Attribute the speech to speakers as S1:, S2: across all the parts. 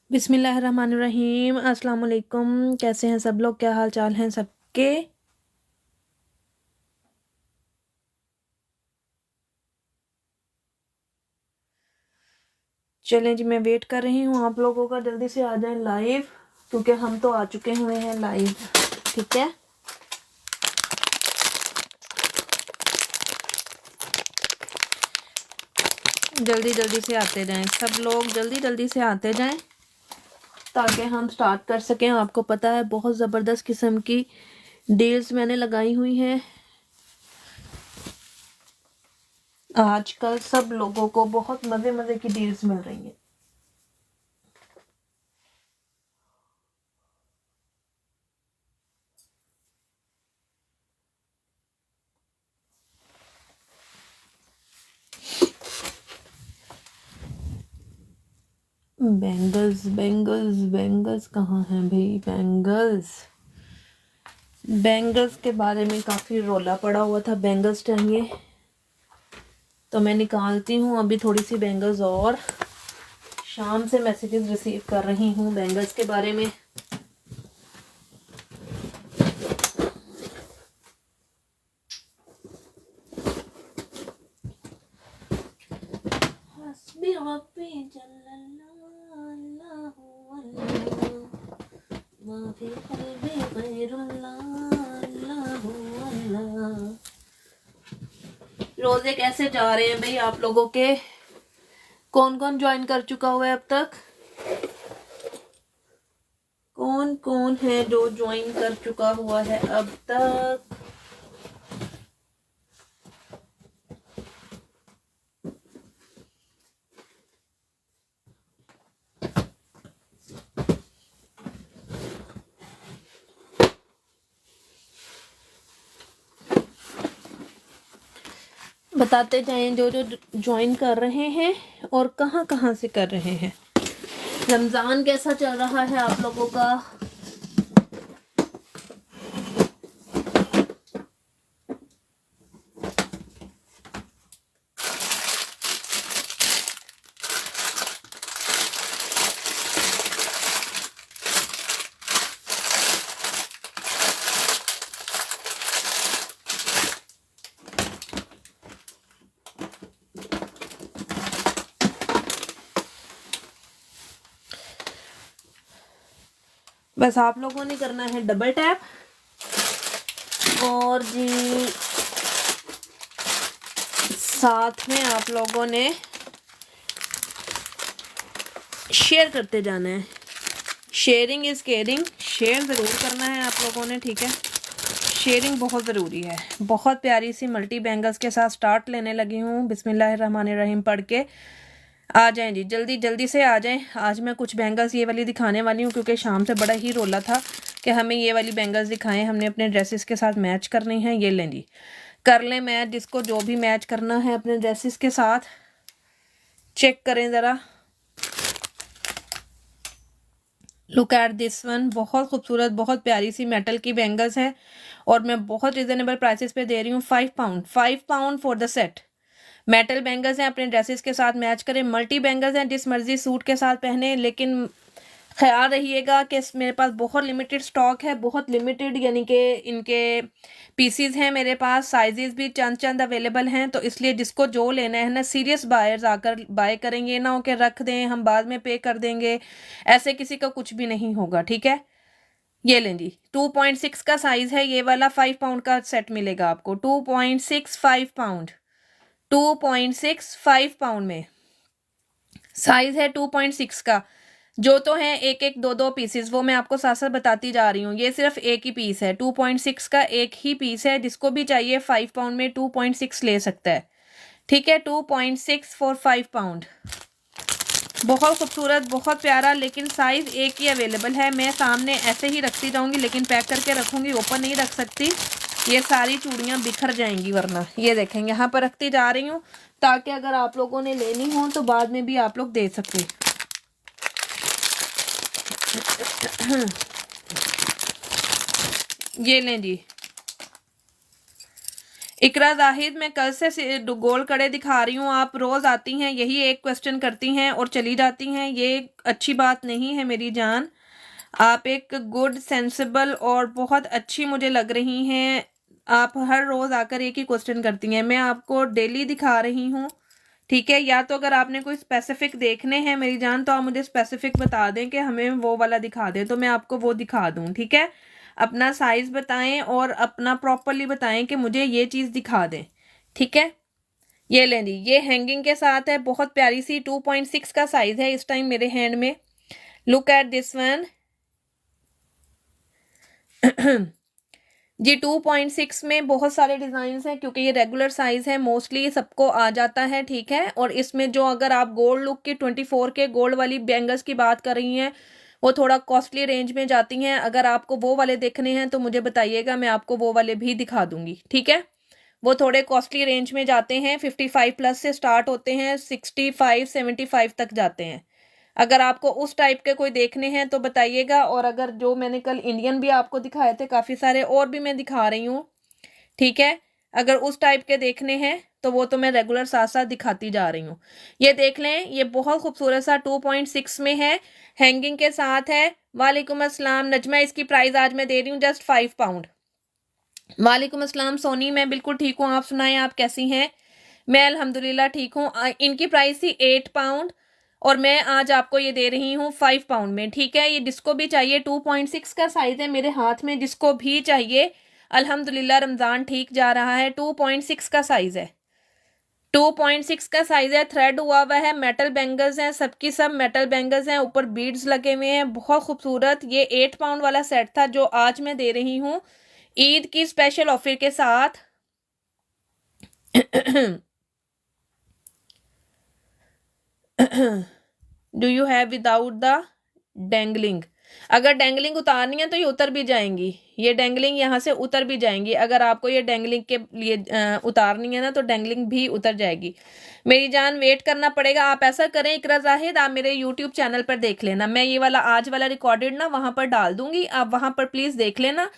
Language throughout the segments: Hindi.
S1: बिस्मिल्लाहिर्रहमानिर्रहीम। अस्सलाम वालेकुम। कैसे हैं सब लोग? क्या हाल चाल हैं सबके? चलें जी, मैं वेट कर रही हूँ आप लोगों का, जल्दी से आ जाएं लाइव, क्योंकि हम तो आ चुके हुए हैं लाइव। ठीक है, जल्दी जल्दी से आते जाएं सब लोग, जल्दी जल्दी से आते जाएं ताकि हम स्टार्ट कर सकें। आपको पता है बहुत ज़बरदस्त किस्म की डील्स मैंने लगाई हुई हैं। आजकल सब लोगों को बहुत मज़े मज़े की डील्स मिल रही हैं। बैंगल्स बैंगल्स बैंगल्स कहाँ हैं भाई? बैंगल्स बैंगल्स के बारे में काफ़ी रोला पड़ा हुआ था। बैंगल्स चाहिए तो मैं निकालती हूँ अभी थोड़ी सी बैंगल्स, और शाम से मैसेजेस रिसीव कर रही हूँ बैंगल्स के बारे में। हस्बी रब्बी जल्लल्लाहु अल्लाह मा फी क़ल्बी गैरुल्लाहु अल्लाह। रोजे कैसे जा रहे हैं भाई आप लोगों के? कौन कौन ज्वाइन कर चुका हुआ है अब तक? कौन कौन है जो ज्वाइन कर चुका हुआ है अब तक? बताते जाएं जो जो ज्वाइन कर रहे हैं और कहाँ कहाँ से कर रहे हैं। रमज़ान कैसा चल रहा है आप लोगों का? बस आप लोगों ने करना है डबल टैप, और जी साथ में आप लोगों ने शेयर करते जाना है। Sharing is caring. शेयर ज़रूर करना है आप लोगों ने, ठीक है? शेयरिंग बहुत ज़रूरी है। बहुत प्यारी सी मल्टी बैंगल्स के साथ स्टार्ट लेने लगी हूँ। बिस्मिल्लाहिर्रहमानिर्रहीम पढ़ के आ जाएं जी, जल्दी जल्दी से आ जाएं। आज मैं कुछ बैंगल्स ये वाली दिखाने वाली हूँ, क्योंकि शाम से बड़ा ही रोला था कि हमें ये वाली बैंगल्स दिखाएं, हमने अपने ड्रेसेस के साथ मैच करनी है। ये लें जी, कर लें मैच, जिसको जो भी मैच करना है अपने ड्रेसेस के साथ। चेक करें ज़रा, लुक एट दिस वन। बहुत खूबसूरत, बहुत प्यारी सी मेटल की बैंगल्स है, और मैं बहुत रिजनेबल प्राइसेस पे दे रही हूँ। 5 pound for the set. Metal bangles हैं, अपने ड्रेसेस के साथ मैच करें। मल्टी बैंगल्स हैं, जिस मर्जी सूट के साथ पहने, लेकिन ख्याल रहिएगा कि मेरे पास बहुत लिमिटेड स्टॉक है, बहुत लिमिटेड, यानी कि इनके पीसीज हैं मेरे पास। साइजेस भी चंद चंद अवेलेबल हैं, तो इसलिए जिसको जो लेना है ना, सीरियस बायर्स आकर बाय करेंगे, ना हो के रख दें हम बाद में पे कर देंगे, ऐसे किसी का कुछ भी नहीं होगा, ठीक है? ये लें जी, 2.6 का साइज है ये वाला। 5 पाउंड का सेट मिलेगा आपको। 2.65 पाउंड, 2.65 पाउंड में साइज है 2.6 का। जो तो है एक एक दो दो पीसेस, वो मैं आपको साथ साथ बताती जा रही हूँ। ये सिर्फ एक ही पीस है, 2.6 का एक ही पीस है। जिसको भी चाहिए 5 पाउंड में 2.6 ले सकता है, ठीक है? 2.6 फॉर 5 पाउंड। बहुत खूबसूरत, बहुत प्यारा, लेकिन साइज एक ही अवेलेबल है। मैं सामने ऐसे ही रखती जाऊंगी, लेकिन पैक करके रखूंगी, ओपन नहीं रख सकती। ये सारी चूड़ियाँ बिखर जाएंगी वरना। ये देखें, यहाँ पर रखती जा रही हूँ ताकि अगर आप लोगों ने लेनी हो तो बाद में भी आप लोग दे सकें। ये लें जी, इकरा जाहिद, मैं कल से गोल कड़े दिखा रही हूँ, आप रोज आती हैं यही एक क्वेश्चन करती हैं और चली जाती हैं, ये अच्छी बात नहीं है मेरी जान। आप एक गुड सेंसिबल और बहुत अच्छी मुझे लग रही हैं, आप हर रोज आकर एक ही क्वेश्चन करती हैं, मैं आपको डेली दिखा रही हूँ, ठीक है। या तो अगर आपने कोई स्पेसिफिक देखने हैं मेरी जान तो आप मुझे स्पेसिफिक बता दें कि हमें वो वाला दिखा दें, तो मैं आपको वो दिखा दूँ, ठीक है। अपना साइज बताएं और अपना प्रॉपरली बताएं कि मुझे ये चीज़ दिखा दें, ठीक है। ये लें जी, ये हैंगिंग के साथ है, बहुत प्यारी सी 2.6 का साइज है इस टाइम मेरे हैंड में। लुक एट दिस वन जी। 2.6 में बहुत सारे डिजाइन हैं क्योंकि ये रेगुलर साइज है, मोस्टली सबको आ जाता है, ठीक है। और इसमें जो अगर आप गोल्ड लुक की 24 के गोल्ड वाली बैंगल्स की बात कर रही हैं वो थोड़ा कॉस्टली रेंज में जाती हैं, अगर आपको वो वाले देखने हैं तो मुझे बताइएगा, मैं आपको वो वाले भी दिखा दूंगी, ठीक है। वो थोड़े कॉस्टली रेंज में जाते हैं, 55 प्लस से स्टार्ट होते हैं, 65 75 तक जाते हैं। अगर आपको उस टाइप के कोई देखने हैं तो बताइएगा, और अगर जो मैंने कल इंडियन भी आपको दिखाए थे काफ़ी सारे और भी मैं दिखा रही हूँ, ठीक है। अगर उस टाइप के देखने हैं तो वो तो मैं रेगुलर साथ साथ दिखाती जा रही हूँ। ये देख लें, ये बहुत खूबसूरत सा 2.6 में है, हैंगिंग के साथ है। वालेकुम अस्सलाम नजमा, इसकी प्राइस आज मैं दे रही हूँ जस्ट 5 पाउंड। वालेकुम अस्सलाम सोनी, मैं बिल्कुल ठीक हूँ, आप सुनाएं आप कैसी हैं। मैं अल्हम्दुलिल्लाह ठीक हूँ। इनकी प्राइस थी 8 पाउंड और मैं आज आपको ये दे रही हूँ 5 पाउंड में, ठीक है। ये जिसको भी चाहिए, 2.6 का साइज है मेरे हाथ में, जिसको भी चाहिए अल्हम्दुलिल्लाह रमज़ान ठीक जा रहा है। 2.6 का साइज है, 2.6 का साइज है, थ्रेड हुआ हुआ है, मेटल बैंगल्स हैं, सबकी सब मेटल बैंगल्स हैं, ऊपर बीड्स लगे हुए हैं, बहुत खूबसूरत। ये 8 पाउंड वाला सेट था जो आज मैं दे रही हूँ ईद की स्पेशल ऑफर के साथ। Do you have without the dangling? अगर डेंगलिंग उतारनी है तो ये उतर भी जाएंगी, ये डेंगलिंग यहाँ से उतर भी जाएंगी। अगर आपको ये डेंगलिंग के लिए उतारनी है ना तो डेंगलिंग भी उतर जाएगी मेरी जान, वेट करना पड़ेगा। आप ऐसा करें इकरा जाहिद, आप मेरे यूट्यूब चैनल पर देख लेना, मैं ये वाला आज वाला रिकॉर्डेड ना वहाँ पर डाल दूंगी, आप वहाँ पर प्लीज़ देख लेना,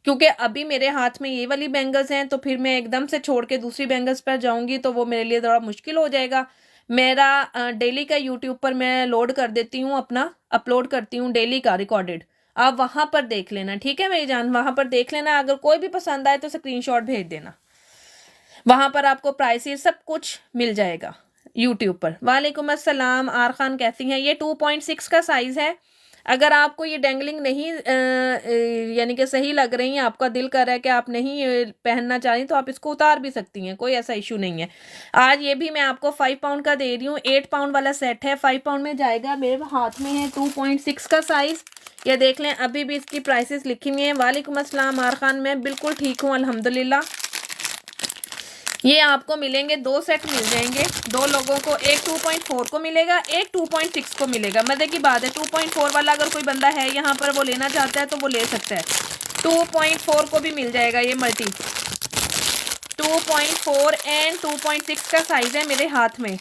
S1: क्योंकि अभी मेरे हाथ में ये वाली बैंगल्स हैं तो फिर मैं एकदम से छोड़ के दूसरी बैंगल्स पर जाऊंगी तो वो मेरे लिए थोड़ा मुश्किल हो जाएगा। मेरा डेली का यूट्यूब पर मैं लोड कर देती हूँ, अपना अपलोड करती हूँ डेली का रिकॉर्डेड, आप वहाँ पर देख लेना, ठीक है मेरी जान, वहाँ पर देख लेना। अगर कोई भी पसंद आए तो स्क्रीनशॉट भेज देना, वहाँ पर आपको प्राइसेस सब कुछ मिल जाएगा यूट्यूब पर। वालेकुम अस्सलाम आर खान, कैसी हैं। ये 2.6 का साइज़ है। अगर आपको ये डेंगलिंग नहीं यानी कि सही लग रही है, आपका दिल कर रहा है कि आप नहीं पहनना चाह रही तो आप इसको उतार भी सकती हैं, कोई ऐसा इशू नहीं है। आज ये भी मैं आपको 5 पाउंड का दे रही हूँ, 8 पाउंड वाला सेट है, 5 पाउंड में जाएगा, मेरे हाथ में है 2.6 का साइज़। ये देख लें, अभी भी इसकी प्राइसेस लिखी हुई हैं। वालेकुम अस्सलाम आर खान, मैं बिल्कुल ठीक हूँ अल्हम्दुलिल्लाह। ये आपको मिलेंगे, 2 सेट मिल जाएंगे दो लोगों को, एक 2.4 को मिलेगा, एक 2.6 को मिलेगा। मजे की बात है, 2.4 वाला अगर कोई बंदा है यहाँ पर वो लेना चाहता है तो वो ले सकता है। 2.4 को भी मिल जाएगा ये मल्टी, 2.4 एंड 2.6 का साइज है मेरे हाथ में।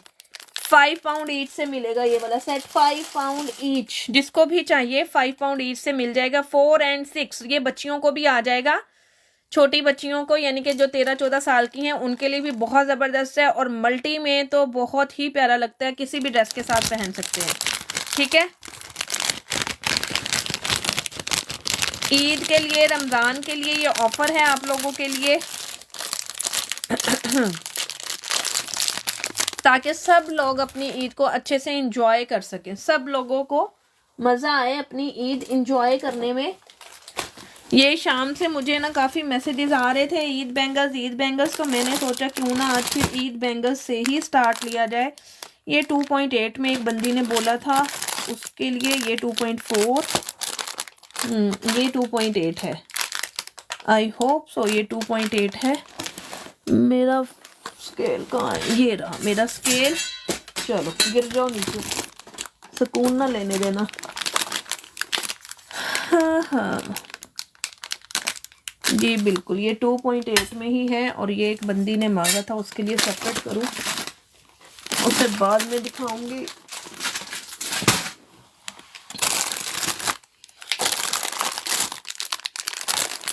S1: 5 पाउंड ईच से मिलेगा ये वाला सेट, 5 पाउंड ईच, जिसको भी चाहिए 5 पाउंड ईच से मिल जाएगा। 4 एंड 6 ये बच्चियों को भी आ जाएगा, छोटी बच्चियों को, यानी कि जो 13-14 साल की हैं उनके लिए भी बहुत ज़बरदस्त है, और मल्टी में तो बहुत ही प्यारा लगता है, किसी भी ड्रेस के साथ पहन सकते हैं, ठीक है। ईद के लिए, रमज़ान के लिए ये ऑफ़र है आप लोगों के लिए ताकि सब लोग अपनी ईद को अच्छे से इंजॉय कर सकें, सब लोगों को मज़ा आए अपनी ईद इंजॉय करने में। ये शाम से मुझे ना काफ़ी मैसेजेस आ रहे थे ईद बैंगल्स, तो मैंने सोचा क्यों ना आज फिर ईद बैंगल्स से ही स्टार्ट लिया जाए। ये 2.8 में एक बंदी ने बोला था, उसके लिए ये 2.4, ये 2.8 है, आई होप सो ये 2.8 है। मेरा स्केल कहाँ है, ये रहा मेरा स्केल, चलो गिर जाओ नीचे, सुकून ना लेने देना। हाँ जी बिल्कुल, ये 2.8 में ही है, और ये एक बंदी ने मांगा था, उसके लिए सेपरेट करूँ, उसे बाद में दिखाऊंगी।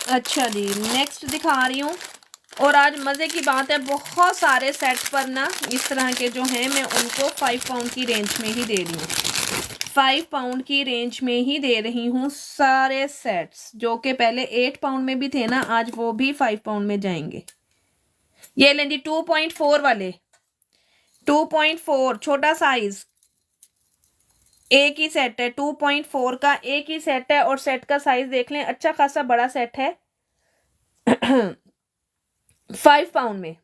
S1: अच्छा जी, नेक्स्ट दिखा रही हूँ और आज मज़े की बात है, बहुत सारे सेट पर ना इस तरह के जो हैं मैं उनको 5 पाउंड की रेंज में ही दे रही हूँ। 5 पाउंड की रेंज में ही दे रही हूँ सारे सेट्स, जो कि पहले 8 पाउंड में भी थे ना, आज वो भी 5 पाउंड में जाएंगे। ये लें जी 2.4 वाले, 2.4 छोटा साइज, एक ही सेट है। 2.4 का एक ही सेट है और सेट का साइज देख लें, अच्छा खासा बड़ा सेट है। 5 पाउंड में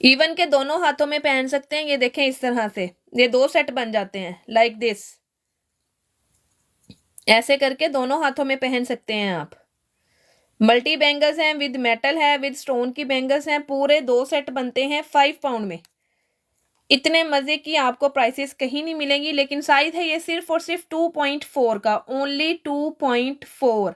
S1: इवन के दोनों हाथों में पहन सकते हैं। ये देखें इस तरह से ये 2 सेट बन जाते हैं लाइक दिस, ऐसे करके दोनों हाथों में पहन सकते हैं आप। मल्टी बैंगल्स हैं, विद मेटल है, विद स्टोन की बैंगल्स हैं, पूरे 2 सेट बनते हैं 5 पाउंड में। इतने मजे की आपको प्राइसेस कहीं नहीं मिलेंगी, लेकिन साइज है ये सिर्फ और सिर्फ 2.4 का, only 2.4।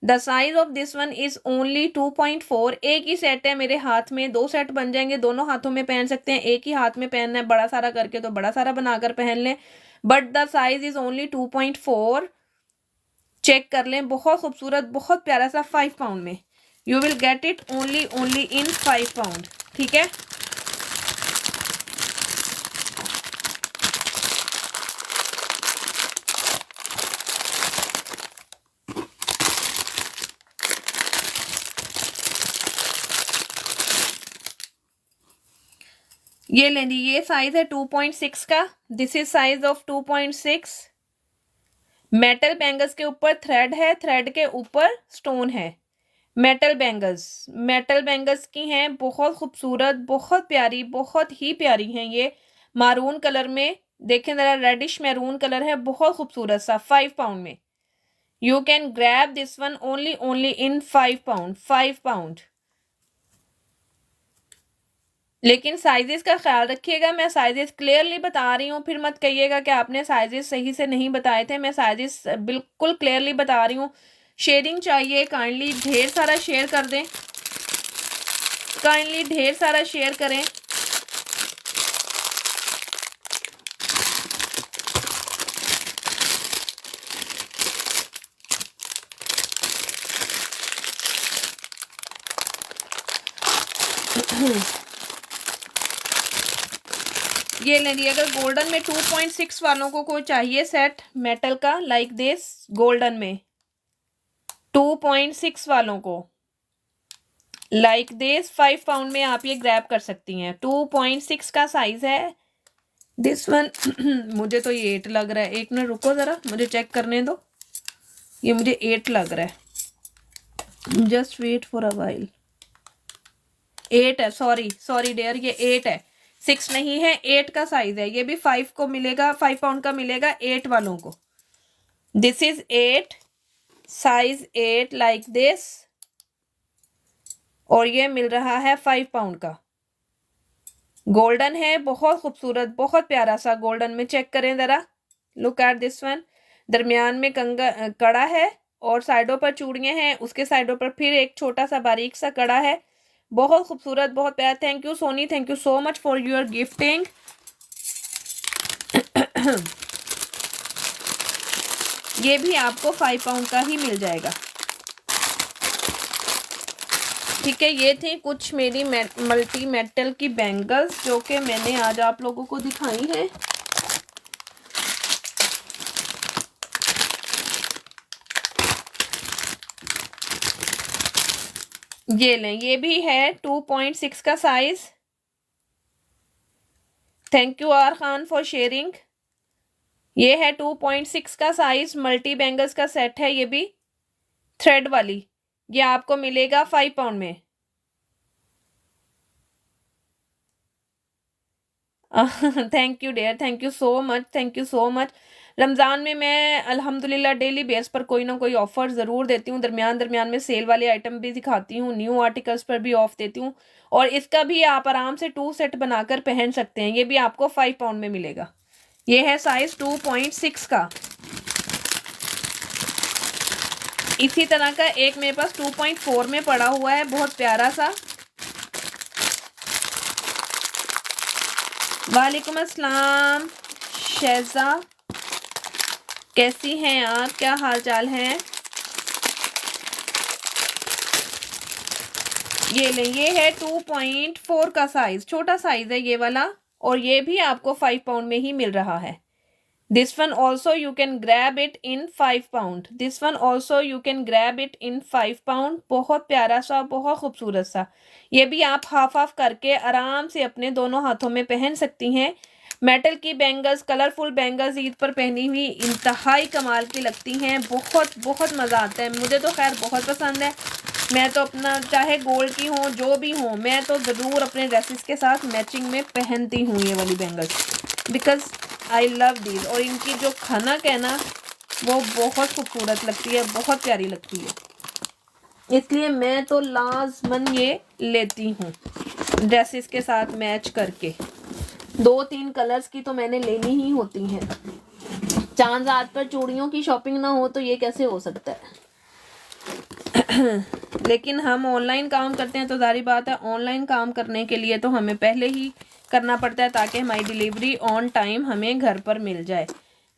S1: The size of this one is only 2.4। एक ही सेट है मेरे हाथ में, 2 सेट बन जाएंगे, दोनों हाथों में पहन सकते हैं। एक ही हाथ में पहनना है बड़ा सारा करके तो बड़ा सारा बनाकर पहन लें, but the size is only 2.4। Check कर लें, बहुत खूबसूरत, बहुत प्यारा सा 5 पाउंड में। You will get it only in 5 pound, ठीक है। ये लें जी, ये साइज है 2.6 का, this is size of 2.6। Metal bangles के ऊपर थ्रेड है, थ्रेड के ऊपर स्टोन है। मेटल बैंगल्स की हैं, बहुत खूबसूरत, बहुत प्यारी, बहुत ही प्यारी हैं ये। मारून कलर में, देखें जरा, रेडिश मैरून कलर है, बहुत खूबसूरत सा, 5 पाउंड में। You can grab this one only in 5 pound, 5 pound. लेकिन साइजेस का ख्याल रखिएगा, मैं साइजेस क्लियरली बता रही हूँ, फिर मत कहिएगा कि आपने साइजेस सही से नहीं बताए थे। मैं साइजेस बिल्कुल क्लियरली बता रही हूँ। शेयरिंग चाहिए, काइंडली ढेर सारा शेयर कर दें, काइंडली ढेर सारा शेयर करें। ये ले लिया। अगर गोल्डन में 2.6 वालों को कोई चाहिए सेट मेटल का लाइक दिस, गोल्डन में 2.6 वालों को लाइक दिस 5 पाउंड में आप ये ग्रैब कर सकती हैं। 2.6 का साइज है दिस वन। मुझे तो ये 8 लग रहा है, एक मिनट रुको जरा, मुझे चेक करने दो। ये मुझे 8 लग रहा है, just wait for a while. 8 है, सॉरी डियर, ये 8 है, 6 नहीं है, 8 का साइज है। ये भी 5 को मिलेगा, 5 पाउंड का मिलेगा 8 वालों को। This is 8, size 8 like this, और ये मिल रहा है 5 पाउंड का। गोल्डन है, बहुत खूबसूरत, बहुत प्यारा सा गोल्डन में। चेक करें जरा, लुक एट दिस वन। दरमियान में कड़ा है और साइडों पर चूड़ियां हैं, उसके साइडों पर फिर एक छोटा सा बारीक सा कड़ा है। बहुत खूबसूरत, बहुत प्यारा। Thank you Soni, thank you so much for your gifting. ये भी आपको 5 पाउंड का ही मिल जाएगा, ठीक है। ये थी कुछ मेरी मल्टी मेटल की बैंगल्स जो कि मैंने आज आप लोगों को दिखाई है। ये लें, ये भी है 2.6 का size. Thank you R Khan for sharing. ये है 2.6 का साइज, मल्टी बैंगल्स का सेट है, ये भी थ्रेड वाली। ये आपको मिलेगा 5 पाउंड में। Thank you dear, thank you so much, thank you so much. Ramzan में मैं अल्हम्दुलिल्लाह डेली बेस पर कोई ना कोई ऑफर ज़रूर देती हूँ। दरमियान में सेल वाले आइटम भी दिखाती हूँ, न्यू आर्टिकल्स पर भी ऑफ देती हूँ। और इसका भी आप आराम से 2 सेट बनाकर पहन सकते हैं। ये भी आपको 5 पाउंड में मिलेगा। ये है साइज 2.6 का। इसी तरह का एक मेरे पास 2.4 में पड़ा हुआ है, बहुत प्यारा सा। वालेकुम अस्सलाम शैजा, कैसी हैं आप, क्या हाल चाल है? ये लें, ये है 2.4 का साइज, छोटा साइज है ये वाला, और ये भी आपको 5 पाउंड में ही मिल रहा है। This one also you can grab it in 5 pound, this one also you can grab it in 5 pound. बहुत प्यारा सा, बहुत खूबसूरत सा, ये भी आप हाफ हाफ करके आराम से अपने दोनों हाथों में पहन सकती हैं। मेटल की बैंगल्स, कलरफुल बैंगल्स ईद पर पहनी हुई इंतहाई कमाल की लगती हैं, बहुत बहुत मज़ा आता है। मुझे तो खैर बहुत पसंद है, मैं तो अपना चाहे गोल्ड की हो जो भी हो, मैं तो ज़रूर अपने ड्रेसेस के साथ मैचिंग में पहनती हूँ ये वाली bangles, because I love these. और इनकी जो खनक है ना वो बहुत खूबसूरत लगती है, बहुत प्यारी लगती है, इसलिए मैं तो लाजमन ये लेती हूँ ड्रेसेस के साथ मैच करके। 2-3 कलर्स की तो मैंने लेनी ही होती हैं। चांद रात पर चूड़ियों की शॉपिंग ना हो तो ये कैसे हो सकता है। लेकिन हम ऑनलाइन काम करते हैं तो जारी बात है, ऑनलाइन काम करने के लिए तो हमें पहले ही करना पड़ता है ताकि हमारी डिलीवरी ऑन टाइम हमें घर पर मिल जाए।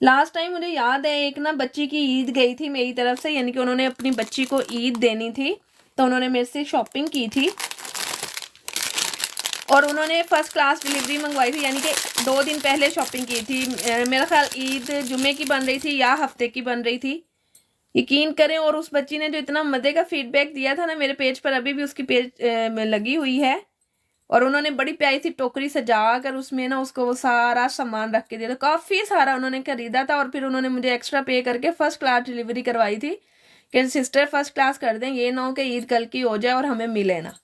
S1: लास्ट टाइम मुझे याद है एक ना बच्ची की ईद गई थी मेरी तरफ से, यानी कि उन्होंने अपनी बच्ची को ईद देनी थी तो उन्होंने मेरे से शॉपिंग की थी और उन्होंने फर्स्ट क्लास डिलीवरी मंगवाई थी, यानी कि 2 दिन पहले शॉपिंग की थी। मेरा ख्याल ईद जुमे की बन रही थी या हफ्ते की बन रही थी, यकीन करें। और उस बच्ची ने जो इतना मज़े का फीडबैक दिया था ना, मेरे पेज पर अभी भी उसकी पेज में लगी हुई है। और उन्होंने बड़ी प्यारी सी टोकरी सजा कर उसमें ना उसको वो सारा सामान रख के दिया था, काफ़ी सारा उन्होंने खरीदा था। और फिर उन्होंने मुझे एक्स्ट्रा पे करके फर्स्ट क्लास डिलीवरी करवाई थी कि सिस्टर फर्स्ट क्लास कर दें, ये ना हो कि ईद कल की हो जाए और हमें मिले ना।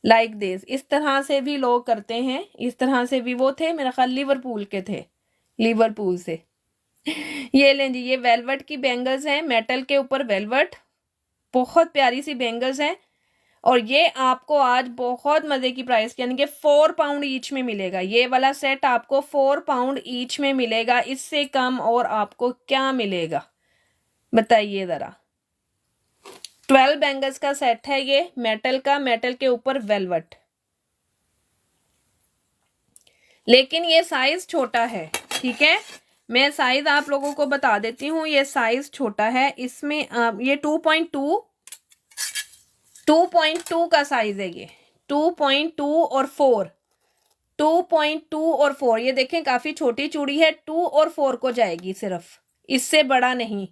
S1: लाइक दिस, इस तरह से भी लोग करते हैं, इस तरह से भी। वो थे मेरा ख्याल लिवरपूल के थे, लिवरपूल से। ये लें जी, ये वेलवेट की बैंगल्स हैं, मेटल के ऊपर वेलवेट, बहुत प्यारी सी बैंगल्स हैं। और ये आपको आज बहुत मज़े की प्राइस, यानी कि 4 पाउंड ईच में मिलेगा। ये वाला सेट आपको 4 पाउंड ईच में मिलेगा, इससे कम और आपको क्या मिलेगा बताइए ज़रा। 12 बैंगल्स का सेट है ये, मेटल का, मेटल के ऊपर वेलवेट। लेकिन ये साइज छोटा है, ठीक है, मैं साइज आप लोगों को बता देती हूँ, ये साइज छोटा है। इसमें ये 2.2 का साइज है, ये 2.2 और 4, 2.2 और 4, ये देखें काफी छोटी चूड़ी है, 2 और 4 को जाएगी सिर्फ, इससे बड़ा नहीं,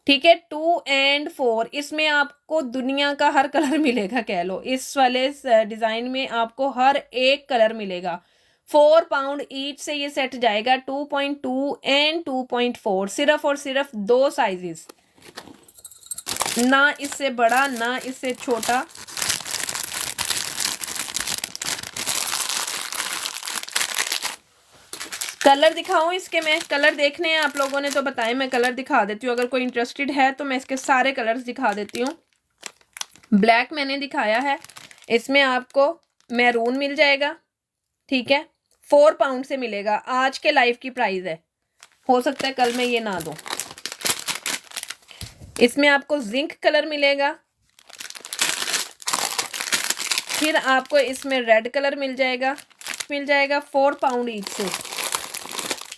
S1: ठीक है। 2 एंड 4, इसमें आपको दुनिया का हर कलर मिलेगा, कह लो इस वाले डिजाइन में आपको हर एक कलर मिलेगा। 4 पाउंड ईच से ये सेट जाएगा, 2.2 एंड 2.4, सिर्फ और सिर्फ 2 साइजेस, ना इससे बड़ा ना इससे छोटा। कलर दिखाऊं इसके, मैं कलर देखने हैं आप लोगों ने तो बताएं, मैं कलर दिखा देती हूँ। अगर कोई इंटरेस्टेड है तो मैं इसके सारे कलर्स दिखा देती हूँ। ब्लैक मैंने दिखाया है, इसमें आपको मैरून मिल जाएगा, ठीक है, 4 पाउंड से मिलेगा, आज के लाइव की प्राइस है, हो सकता है कल मैं ये ना दूं। इसमें आपको जिंक कलर मिलेगा, फिर आपको इसमें रेड कलर मिल जाएगा 4 पाउंड ईच से।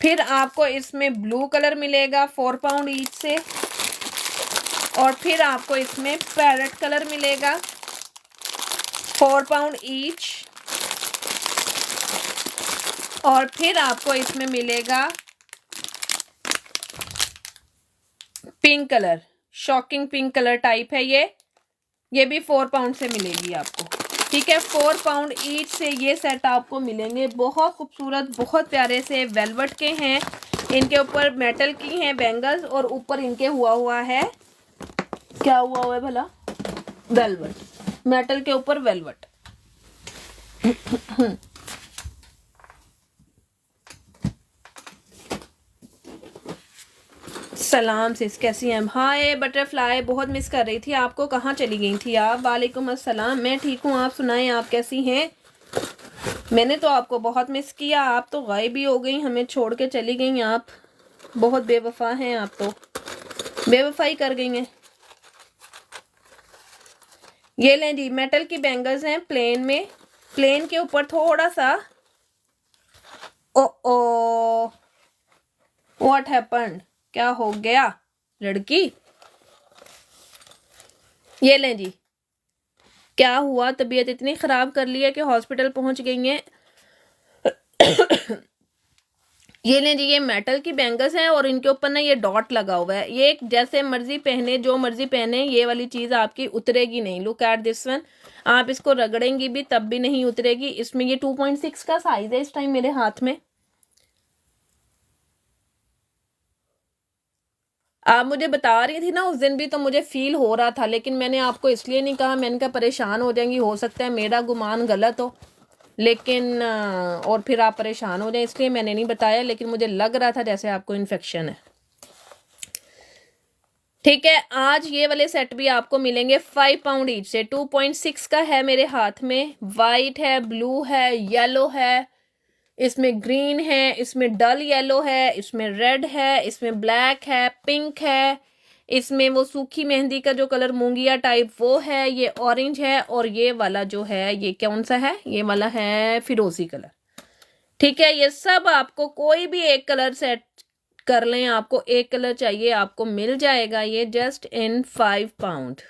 S1: फिर आपको इसमें ब्लू कलर मिलेगा 4 पाउंड ईच से। और फिर आपको इसमें पैरेट कलर मिलेगा 4 पाउंड ईच। और फिर आपको इसमें मिलेगा pink colour, shocking pink colour type है ये भी 4 पाउंड से मिलेगी आपको, ठीक है। 4 पाउंड ईच से ये सेट आपको मिलेंगे, बहुत खूबसूरत, बहुत प्यारे से वेलवेट के हैं। इनके ऊपर मेटल की हैं बैंगल्स और ऊपर इनके हुआ है, क्या हुआ है भला, वेलवेट, मेटल के ऊपर वेलवेट। सलाम सिस, कैसी हैं? हाय बटरफ्लाई, बहुत मिस कर रही थी आपको, कहाँ चली गई थी आप? वालेकुम अस्सलाम, मैं ठीक हूँ, आप सुनाएं आप कैसी हैं? मैंने तो आपको बहुत मिस किया, आप तो गायब ही हो गई, हमें छोड़ के चली गई आप, बहुत बेवफा हैं आप, तो बेवफाई कर गई हैं। ये लें जी, मेटल की बैंगल्स हैं प्लेन में, प्लेन के ऊपर थोड़ा सा ओ व्हाट हैपेंड, क्या हो गया लड़की? ये लें जी, क्या हुआ, तबीयत इतनी ख़राब कर ली है कि हॉस्पिटल पहुंच गई हैं। ये लें जी, ये मेटल की बैंगल्स हैं और इनके ऊपर ना ये डॉट लगा हुआ है। ये जैसे मर्जी पहने, जो मर्जी पहने, ये वाली चीज़ आपकी उतरेगी नहीं। Look at this one. आप इसको रगड़ेंगी भी तब भी नहीं उतरेगी। इसमें ये 2.6 का साइज है इस टाइम मेरे हाथ में। आप मुझे बता रही थी ना उस दिन भी, तो मुझे फील हो रहा था, लेकिन मैंने आपको इसलिए नहीं कहा, मैंने कहा परेशान हो जाएंगी, हो सकता है मेरा गुमान गलत हो, लेकिन और फिर आप परेशान हो जाए, इसलिए मैंने नहीं बताया। लेकिन मुझे लग रहा था जैसे आपको इन्फेक्शन है। ठीक है, आज ये वाले सेट भी आपको मिलेंगे 5 पाउंड ईच से। 2.6 का है मेरे हाथ में। वाइट है, ब्लू है, येलो है, इसमें ग्रीन है, इसमें डल येलो है, इसमें रेड है, इसमें ब्लैक है, पिंक है, इसमें वो सूखी मेहंदी का जो कलर मूंगिया टाइप वो है, ये ऑरेंज है, और ये वाला जो है ये कौन सा है, ये वाला है फिरोजी कलर। ठीक है, ये सब आपको कोई भी एक कलर सेट कर लें, आपको एक कलर चाहिए आपको मिल जाएगा ये just in 5 pound.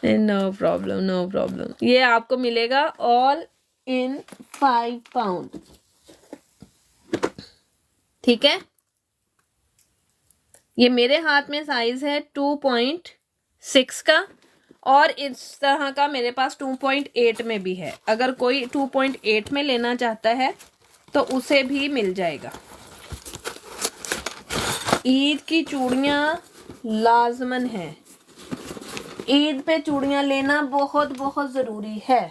S1: No problem, no problem. ये आपको मिलेगा ऑल इन 5 पाउंड। ठीक है, ये मेरे हाथ में साइज है 2.6 का, और इस तरह का मेरे पास 2.8 में भी है। अगर कोई 2.8 में लेना चाहता है तो उसे भी मिल जाएगा। ईद की चूड़ियाँ लाजमन है। ईद पे चूड़ियाँ लेना बहुत बहुत ज़रूरी है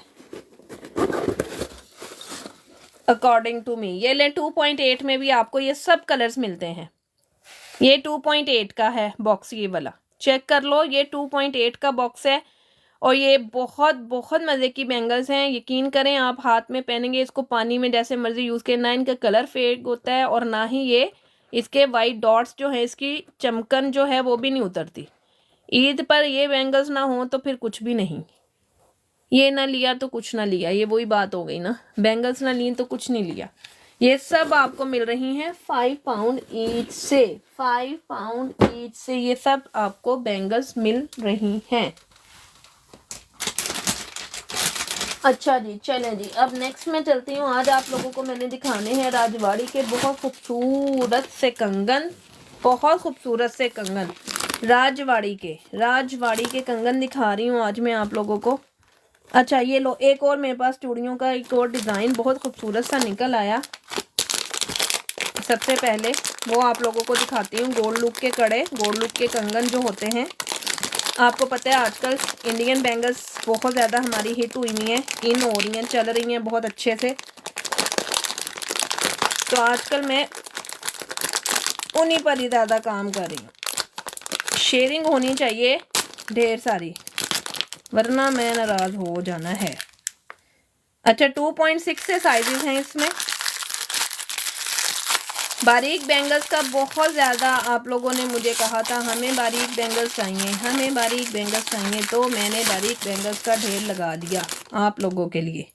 S1: अकॉर्डिंग टू मी। ये ले 2.8 में भी आपको ये सब कलर्स मिलते हैं। ये 2.8 का है बॉक्स, ये वाला चेक कर लो, ये 2.8 का बॉक्स है। और ये बहुत बहुत मज़े की बैंगल्स हैं। यकीन करें, आप हाथ में पहनेंगे इसको, पानी में जैसे मर्जी यूज़ करें, ना इनका कलर फेड होता है और ना ही ये इसके वाइट डॉट्स जो है, इसकी चमकन जो है वो भी नहीं उतरती। ईद पर ये बैंगल्स ना हो तो फिर कुछ भी नहीं। ये ना लिया तो कुछ ना लिया, ये वही बात हो गई ना, बैंगल्स ना ली तो कुछ नहीं लिया। ये सब आपको मिल रही हैं 5 पाउंड ईच से। 5 पाउंड ईच से ये सब आपको बैंगल्स मिल रही हैं। अच्छा जी, चलें जी, अब नेक्स्ट मैं चलती हूँ। आज आप लोगों को मैंने दिखाने हैं राजवाड़ी के बहुत खूबसूरत से कंगन। बहुत खूबसूरत से कंगन राजवाड़ी के कंगन दिखा रही हूँ आज मैं आप लोगों को। अच्छा, ये लो, एक और मेरे पास चूड़ियों का एक और डिज़ाइन बहुत खूबसूरत सा निकल आया। सबसे पहले वो आप लोगों को दिखाती हूँ। गोल्ड लुक के कड़े, गोल्ड लुक के कंगन जो होते हैं, आपको पता है आजकल इंडियन बैंगल्स बहुत ज़्यादा हमारी हिट हुई हैं, इन हो रही हैं, चल रही हैं बहुत अच्छे से। तो आजकल मैं उन्हीं पर ही ज़्यादा काम कर रही हूँ। शेयरिंग होनी चाहिए ढेर सारी, वरना मैं नाराज़ हो जाना है। अच्छा, 2.6 से साइजेस हैं इसमें। बारीक बैंगल्स का बहुत ज़्यादा आप लोगों ने मुझे कहा था, हमें बारीक बैंगल्स चाहिए, हमें बारीक बैंगल्स चाहिए, तो मैंने बारीक बैंगल्स का ढेर लगा दिया आप लोगों के लिए।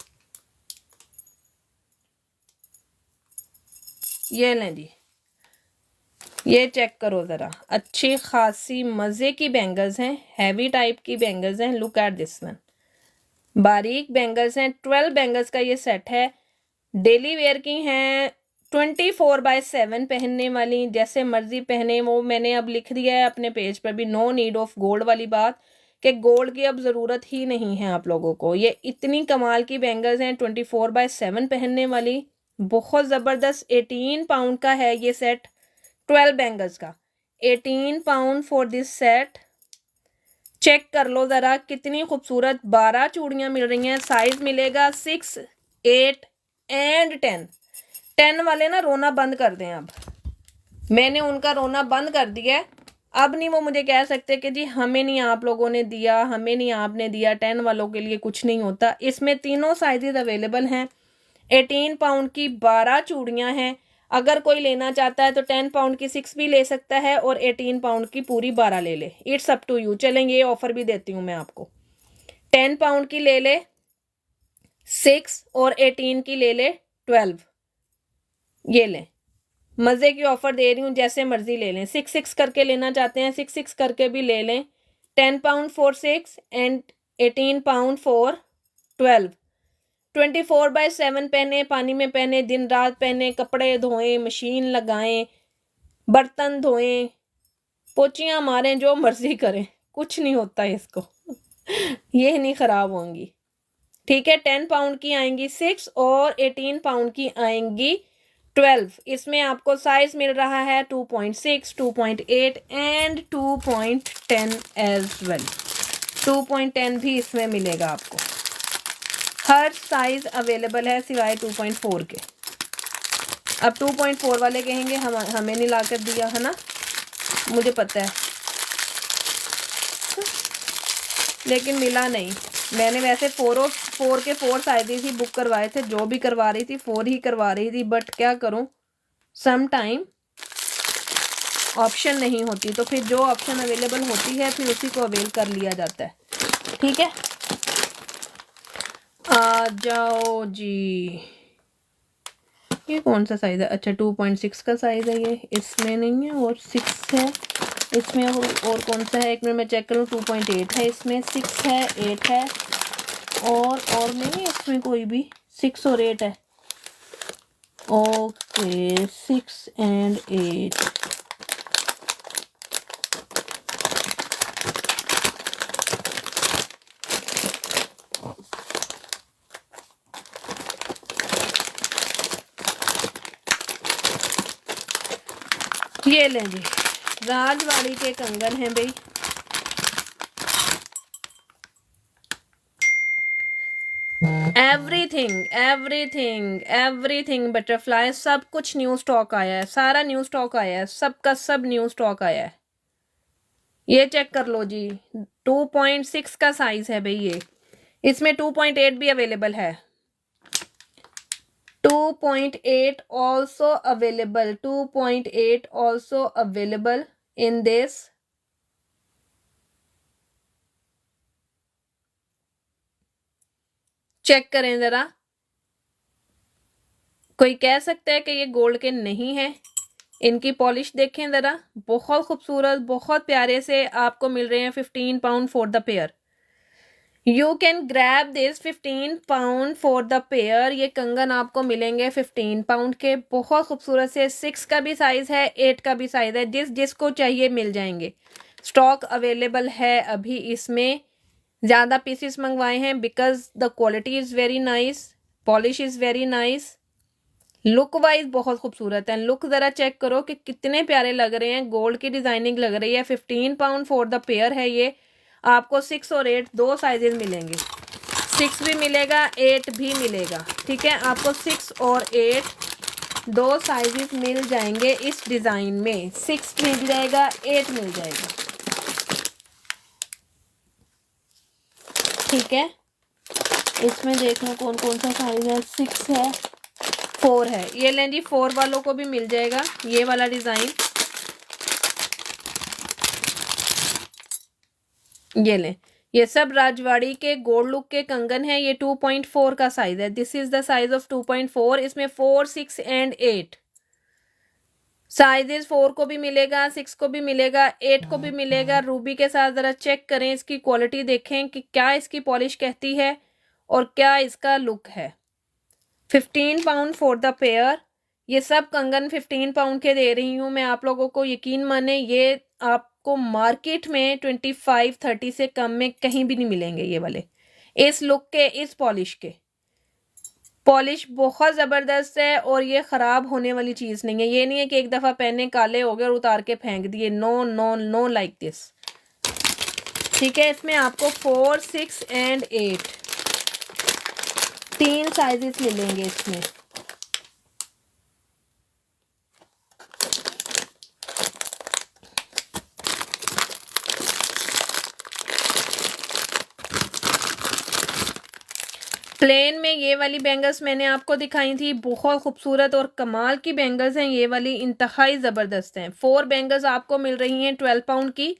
S1: ये लें जी, ये चेक करो ज़रा, अच्छी खासी मज़े की बैंगल्स हैं, हैवी टाइप की बैंगल्स हैं। लुक एट दिस वन, बारीक बैंगल्स हैं। 12 बैंगल्स का ये सेट है, डेली वेयर की हैं, 24/7 पहनने वाली, जैसे मर्जी पहने। वो मैंने अब लिख दिया है अपने पेज पर भी, नो नीड ऑफ गोल्ड वाली बात, कि गोल्ड की अब ज़रूरत ही नहीं है आप लोगों को। ये इतनी कमाल की बैंगल्स हैं 24/7 पहनने वाली, बहुत ज़बरदस्त। 18 पाउंड का है ये सेट, 12 बैंगल्स का 18 pound for this set. Check कर लो ज़रा कितनी खूबसूरत 12 चूड़ियाँ मिल रही हैं। साइज़ मिलेगा 6, 8 एंड 10। 10 वाले ना रोना बंद कर दें। अब मैंने उनका रोना बंद कर दिया है। अब नहीं वो मुझे कह सकते कि जी हमें नहीं आप लोगों ने दिया, हमें नहीं आपने दिया। 10 वालों के लिए कुछ नहीं होता। इसमें तीनों साइजेस अवेलेबल हैं। 18 पाउंड की 12 चूड़ियाँ हैं। अगर कोई लेना चाहता है तो 10 पाउंड की 6 भी ले सकता है और 18 पाउंड की पूरी 12 ले ले। It's up to you. चलेंगे, ये ऑफर भी देती हूँ मैं आपको। 10 पाउंड की ले ले 6 और 18 की ले ले 12। ये लें, मज़े की ऑफ़र दे रही हूँ, जैसे मर्ज़ी ले लें। 6 करके लेना चाहते हैं 6 करके भी ले लें। 10 pound for 6 and 18 pound for 12। 24/7 पहने, पानी में पहने, दिन रात पहने, कपड़े धोएं, मशीन लगाएं, बर्तन धोएं, पोचियाँ मारें, जो मर्ज़ी करें, कुछ नहीं होता इसको। ये नहीं ख़राब होंगी। ठीक है, 10 पाउंड की आएंगी 6 और 18 पाउंड की आएंगी 12। इसमें आपको साइज मिल रहा है 2.6, 2.8 एंड 2.10 एज वेल। 2.10 भी इसमें मिलेगा आपको। हर साइज अवेलेबल है सिवाय 2.4 के। अब 2.4 वाले कहेंगे हमें नहीं ला कर दिया, है ना, मुझे पता है, लेकिन मिला नहीं। मैंने वैसे 4 के 4 साइजेस ही बुक करवाए थे, जो भी करवा रही थी 4 ही करवा रही थी, बट क्या करूं, सम टाइम ऑप्शन नहीं होती, तो फिर जो ऑप्शन अवेलेबल होती है फिर उसी को अवेल कर लिया जाता है। ठीक है, आ जाओ जी। ये कौन सा साइज है? अच्छा 2.6 का साइज है ये, इसमें नहीं है, और 6 है इसमें, और कौन सा है, एक मिनट मैं चेक करूँ। 2.8 है इसमें, 6 है, 8 है, और नहीं है इसमें कोई भी। 6 और 8 है। Okay, 6 and 8। ये लें जी, राजवाड़ी के कंगन हैं भाई। एवरीथिंग बटरफ्लाई, सब कुछ न्यू स्टॉक आया है, सारा न्यू स्टॉक आया है, सबका सब न्यू स्टॉक आया है। ये चेक कर लो जी, 2.6 का साइज है भाई ये। इसमें 2.8 भी अवेलेबल है। 2.8 also available, 2.8 also available in this। Check करें जरा, कोई कह सकता है कि ये गोल्ड के नहीं है? इनकी पॉलिश देखें जरा, बहुत खूबसूरत, बहुत प्यारे से आपको मिल रहे हैं 15 pound for the pair. You can grab this 15 pound for the pair. ये कंगन आपको मिलेंगे 15 पाउंड के, बहुत खूबसूरत से। 6 का भी साइज है, 8 का भी साइज है, जिसको चाहिए मिल जाएंगे। स्टॉक अवेलेबल है अभी इसमें। ज़्यादा पीसेस मंगवाए हैं because the quality is very nice, polish is very nice, look wise बहुत खूबसूरत है। लुक ज़रा चेक करो कि कितने प्यारे लग रहे हैं, गोल्ड की डिज़ाइनिंग लग रही है। 15 पाउंड फॉर द पेयर है ये। आपको 6 और 8 दो साइजेस मिलेंगे, 6 भी मिलेगा, 8 भी मिलेगा। ठीक है, आपको 6 और 8 दो साइजेस मिल जाएंगे इस डिज़ाइन में। 6 मिल जाएगा, 8 मिल जाएगा। ठीक है, इसमें देख लो कौन कौन सा साइज है। 6 है, 4 है। ये लें जी, 4 वालों को भी मिल जाएगा ये वाला डिज़ाइन। ये लें, ये सब राजवाड़ी के गोल्ड लुक के कंगन है। ये 2.4 का साइज है। This is the size of 2.4। इसमें 4, 6 एंड 8 साइजेस। 4 को भी मिलेगा, 6 को भी मिलेगा, 8 को भी मिलेगा। रूबी के साथ ज़रा चेक करें, इसकी क्वालिटी देखें कि क्या इसकी पॉलिश कहती है और क्या इसका लुक है। 15 पाउंड फॉर द पेयर। ये सब कंगन 15 पाउंड के दे रही हूँ मैं आप लोगों को। यकीन माने ये आपको मार्केट में 25-30 से कम में कहीं भी नहीं मिलेंगे ये वाले, इस लुक के, इस पॉलिश के। पॉलिश बहुत ज़बरदस्त है और ये ख़राब होने वाली चीज़ नहीं है। ये नहीं है कि एक दफ़ा पहने काले हो गए और उतार के फेंक दिए। No no no, like this. ठीक है, इसमें आपको 4, 6 एंड 8 3 साइजेस मिलेंगे इसमें। प्लेन में ये वाली बैंगल्स मैंने आपको दिखाई थी, बहुत खूबसूरत और कमाल की बैंगल्स हैं ये वाली, इंतहाई ज़बरदस्त हैं। 4 बैंगल्स आपको मिल रही हैं 12 पाउंड की।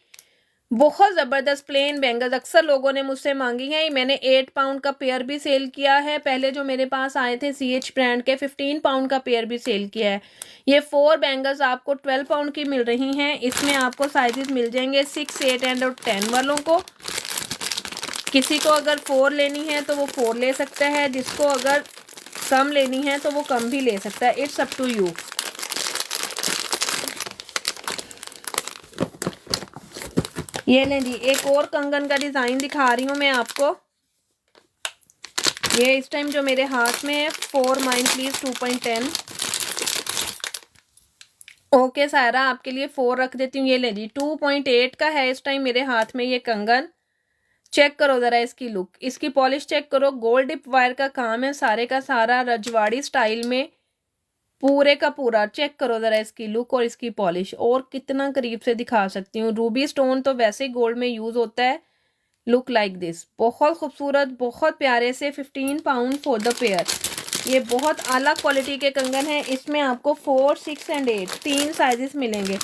S1: बहुत ज़बरदस्त प्लेन बैंगल्स अक्सर लोगों ने मुझसे मांगी है। मैंने 8 पाउंड का पेयर भी सेल किया है पहले, जो मेरे पास आए थे CH ब्रांड के 15 पाउंड का पेयर भी सेल किया है। ये 4 बैंगल्स आपको 12 पाउंड की मिल रही हैं। इसमें आपको साइजेस मिल जाएंगे 6, 8 एंड 10 वालों को। किसी को अगर 4 लेनी है तो वो 4 ले सकता है, जिसको अगर कम लेनी है तो वो कम भी ले सकता है। It's up to you. ये लें जी, एक और कंगन का डिज़ाइन दिखा रही हूँ मैं आपको। ये इस टाइम जो मेरे हाथ में है 4 माइन प्लीज 2.10। ओके सारा, आपके लिए 4 रख देती हूँ। ये ले जी, 2.8 का है इस टाइम मेरे हाथ में ये कंगन। चेक करो ज़रा इसकी लुक, इसकी पॉलिश चेक करो। गोल्ड डिप वायर का काम है सारे का सारा, रजवाड़ी स्टाइल में पूरे का पूरा। चेक करो ज़रा इसकी लुक और इसकी पॉलिश, और कितना करीब से दिखा सकती हूँ। रूबी स्टोन तो वैसे ही गोल्ड में यूज़ होता है। लुक लाइक दिस, बहुत खूबसूरत, बहुत प्यारे से। 15 पाउंड फॉर द पेयर। ये बहुत आला क्वालिटी के कंगन है। इसमें आपको 4, 6 एंड 8 3 साइजेस मिलेंगे।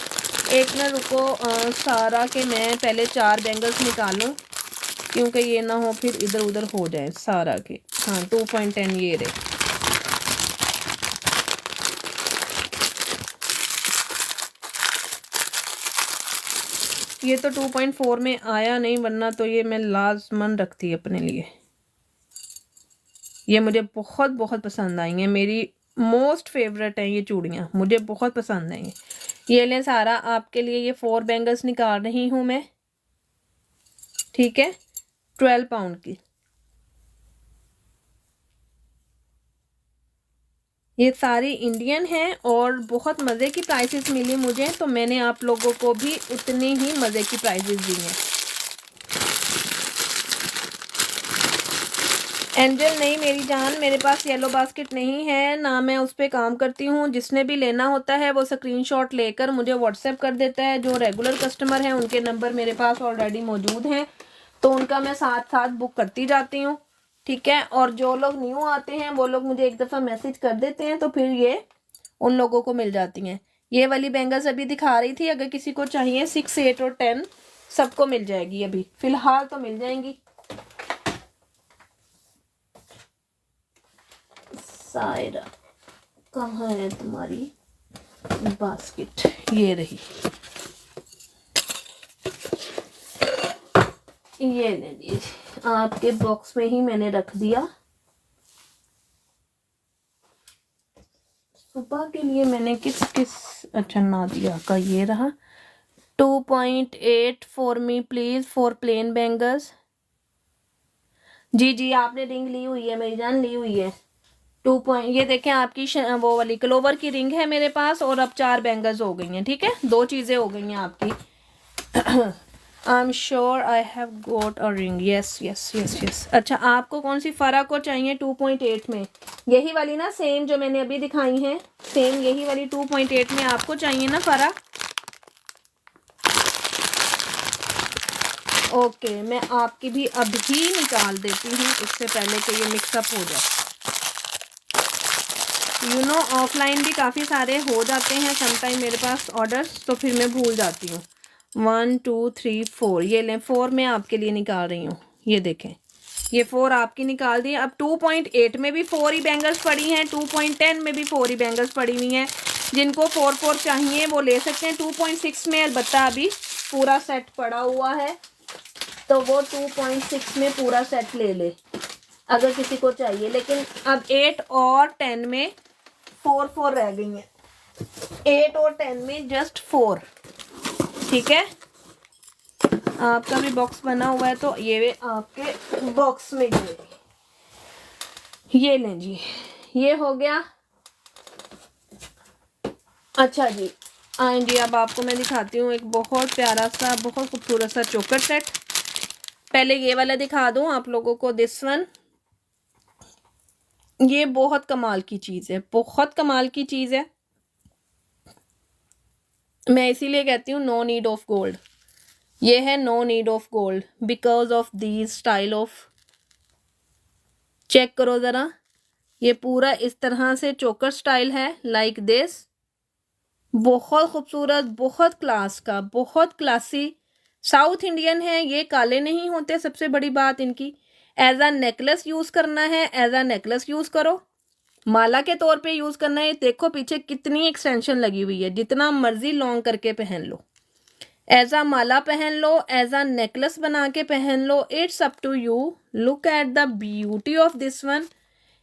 S1: एक ना रुको सारा के मैं पहले 4 बैंगल्स निकालूं, क्योंकि ये ना हो फिर इधर उधर हो जाए सारा के। हाँ 2.10 ये रहे। ये तो 2.4 में आया नहीं, वरना तो ये मैं लाजमन रखती अपने लिए। ये मुझे बहुत बहुत पसंद आई हैं, मेरी मोस्ट फेवरेट हैं ये चूड़ियाँ, मुझे बहुत पसंद आई हैं। ये लें सारा, आपके लिए ये 4 बैंगल्स निकाल रही हूँ मैं, ठीक है, 12 पाउंड की। ये सारी इंडियन हैं और बहुत मज़े की प्राइसेस मिली मुझे, तो मैंने आप लोगों को भी उतनी ही मज़े की प्राइसेस दी हैं। एंजल नहीं मेरी जान, मेरे पास येलो बास्केट नहीं है ना, मैं उस पर काम करती हूँ। जिसने भी लेना होता है वो स्क्रीनशॉट लेकर मुझे व्हाट्सएप कर देता है। जो रेगुलर कस्टमर हैं उनके नंबर मेरे पास ऑलरेडी मौजूद हैं, तो उनका मैं साथ साथ बुक करती जाती हूँ, ठीक है। और जो लोग न्यू आते हैं वो लोग मुझे एक दफ़ा मैसेज कर देते हैं, तो फिर ये उन लोगों को मिल जाती हैं। ये वाली बैंगल्स अभी दिखा रही थी, अगर किसी को चाहिए 6, 8 और 10 सबको मिल जाएगी। अभी फ़िलहाल तो मिल जाएंगी। सायरा कहाँ है तुम्हारी बास्केट? ये रही, ये ले लीजिए, आपके बॉक्स में ही मैंने रख दिया। सुबह के लिए मैंने किस अच्छा नादिया का ये रहा। 2.8 for me please, for plain bangles. जी जी, आपने रिंग ली हुई है मेरी जान, ली हुई है। 2 ये देखें, आपकी वो वाली क्लोवर की रिंग है मेरे पास, और अब 4 बैंगल्स हो गई हैं, ठीक है, 2 चीज़ें हो गई हैं आपकी। I am sure I have got a ring, yes yes yes yes. अच्छा, आपको कौन सी फ़रा को चाहिए 2.8 में? यही वाली ना, सेम जो मैंने अभी दिखाई है, सेम यही वाली 2.8 में आपको चाहिए ना फ़रा? ओके, मैं आपकी भी अभी निकाल देती हूँ, इससे पहले कि ये मिक्सअप हो जाए। यू नो ऑफलाइन भी काफ़ी सारे हो जाते हैं समटाइम मेरे पास ऑर्डर्स, तो फिर मैं भूल जाती हूँ। 1 2 3 4, ये लें 4 मैं आपके लिए निकाल रही हूँ। ये देखें, ये 4 आपकी निकाल दी। अब 2.8 में भी 4 ही बैंगल्स पड़ी हैं, 2.10 में भी 4 ही बैंगल्स पड़ी हुई हैं। जिनको 4 चाहिए वो ले सकते हैं। 2.6 में अलबत्ता अभी पूरा सेट पड़ा हुआ है, तो वो 2.6 में पूरा सेट ले ले अगर किसी को चाहिए। लेकिन अब 8 और 10 में 4 रह गई हैं। 8 और 10 में जस्ट 4, ठीक है। आपका भी बॉक्स बना हुआ है, तो ये आपके बॉक्स में ये लें जी, ये हो गया। अच्छा जी, आए जी, अब आपको मैं दिखाती हूँ एक बहुत प्यारा सा, बहुत खूबसूरत सा चोकर सेट। पहले ये वाला दिखा दूँ आप लोगों को, दिस वन। ये बहुत कमाल की चीज़ है, बहुत कमाल की चीज़ है। मैं इसीलिए कहती हूँ नो नीड ऑफ गोल्ड। ये है no need of gold because of these style of. Check करो ज़रा, ये पूरा इस तरह से चोकर स्टाइल है, लाइक दिस। बहुत खूबसूरत, बहुत क्लास का, बहुत क्लासी साउथ इंडियन है, ये काले नहीं होते, सबसे बड़ी बात इनकी। एज अ नेकलेस यूज करना है, एज अ नेकलेस यूज करो, माला के तौर पे यूज करना है। देखो पीछे कितनी एक्सटेंशन लगी हुई है, जितना मर्जी लॉन्ग करके पहन लो, एज अ माला पहन लो, एज अ नेकलेस बना के पहन लो, it's up to you. Look at the beauty of this one.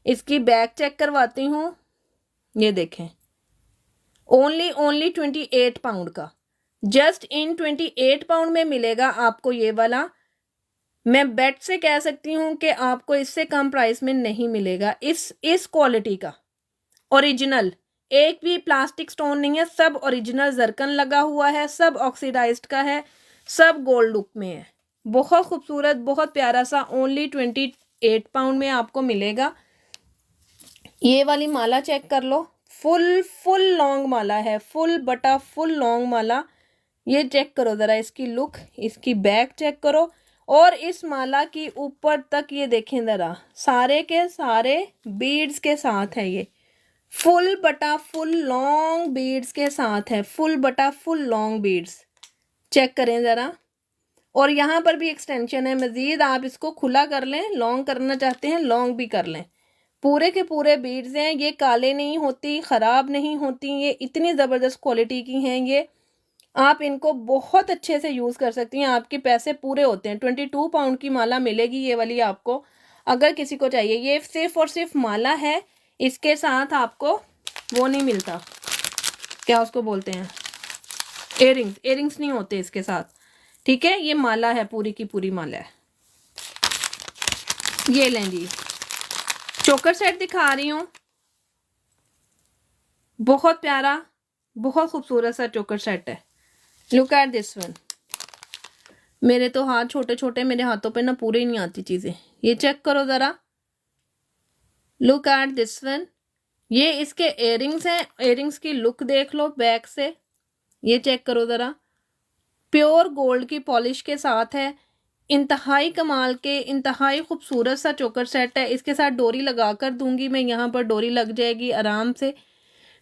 S1: इसकी बैक चेक करवाती हूँ, ये देखें, ओनली 28 पाउंड का, जस्ट इन 28 पाउंड में मिलेगा आपको ये वाला। मैं बेट से कह सकती हूँ कि आपको इससे कम प्राइस में नहीं मिलेगा। इस क्वालिटी का ओरिजिनल, एक भी प्लास्टिक स्टोन नहीं है, सब ओरिजिनल जरकन लगा हुआ है, सब ऑक्सीडाइज्ड का है, सब गोल्ड लुक में है। बहुत खूबसूरत, बहुत प्यारा सा, ओनली 28 पाउंड में आपको मिलेगा। ये वाली माला चेक कर लो, फुल लॉन्ग माला है, फुल बटा फुल लॉन्ग माला। ये चेक करो ज़रा इसकी लुक, इसकी बैक चेक करो, और इस माला की ऊपर तक ये देखें ज़रा, सारे के सारे बीड्स के साथ है। ये फुल बटा फुल लॉन्ग बीड्स के साथ है, फुल बटा फुल लॉन्ग बीड्स चेक करें ज़रा। और यहाँ पर भी एक्सटेंशन है मज़ीद, आप इसको खुला कर लें, लॉन्ग करना चाहते हैं लॉन्ग भी कर लें। पूरे के पूरे बीड्स हैं, ये काले नहीं होती, ख़राब नहीं होती, ये इतनी ज़बरदस्त क्वालिटी की हैं। ये आप इनको बहुत अच्छे से यूज़ कर सकती हैं, आपके पैसे पूरे होते हैं। 22 पाउंड की माला मिलेगी ये वाली आपको, अगर किसी को चाहिए। ये सिर्फ और सिर्फ माला है, इसके साथ आपको वो नहीं मिलता, क्या उसको बोलते हैं, एयरिंग्स नहीं होते इसके साथ, ठीक है। ये माला है, पूरी की पूरी माला है। ये लें जी, चोकर सेट दिखा रही हूँ, बहुत प्यारा, बहुत खूबसूरत सा चोकर सेट है। Look at this one. मेरे तो हाथ छोटे छोटे, मेरे हाथों पे ना पूरे ही नहीं आती चीज़ें। ये चेक करो ज़रा, लुक एट दिस वन। ये इसके एयरिंग्स हैं, एयरिंग्स की लुक देख लो बैक से, ये चेक करो ज़रा, प्योर गोल्ड की पॉलिश के साथ है। इंतहाई कमाल के, इंतहाई खूबसूरत सा चोकर सेट है। इसके साथ डोरी लगा कर दूंगी मैं, यहाँ पर डोरी लग जाएगी, आराम से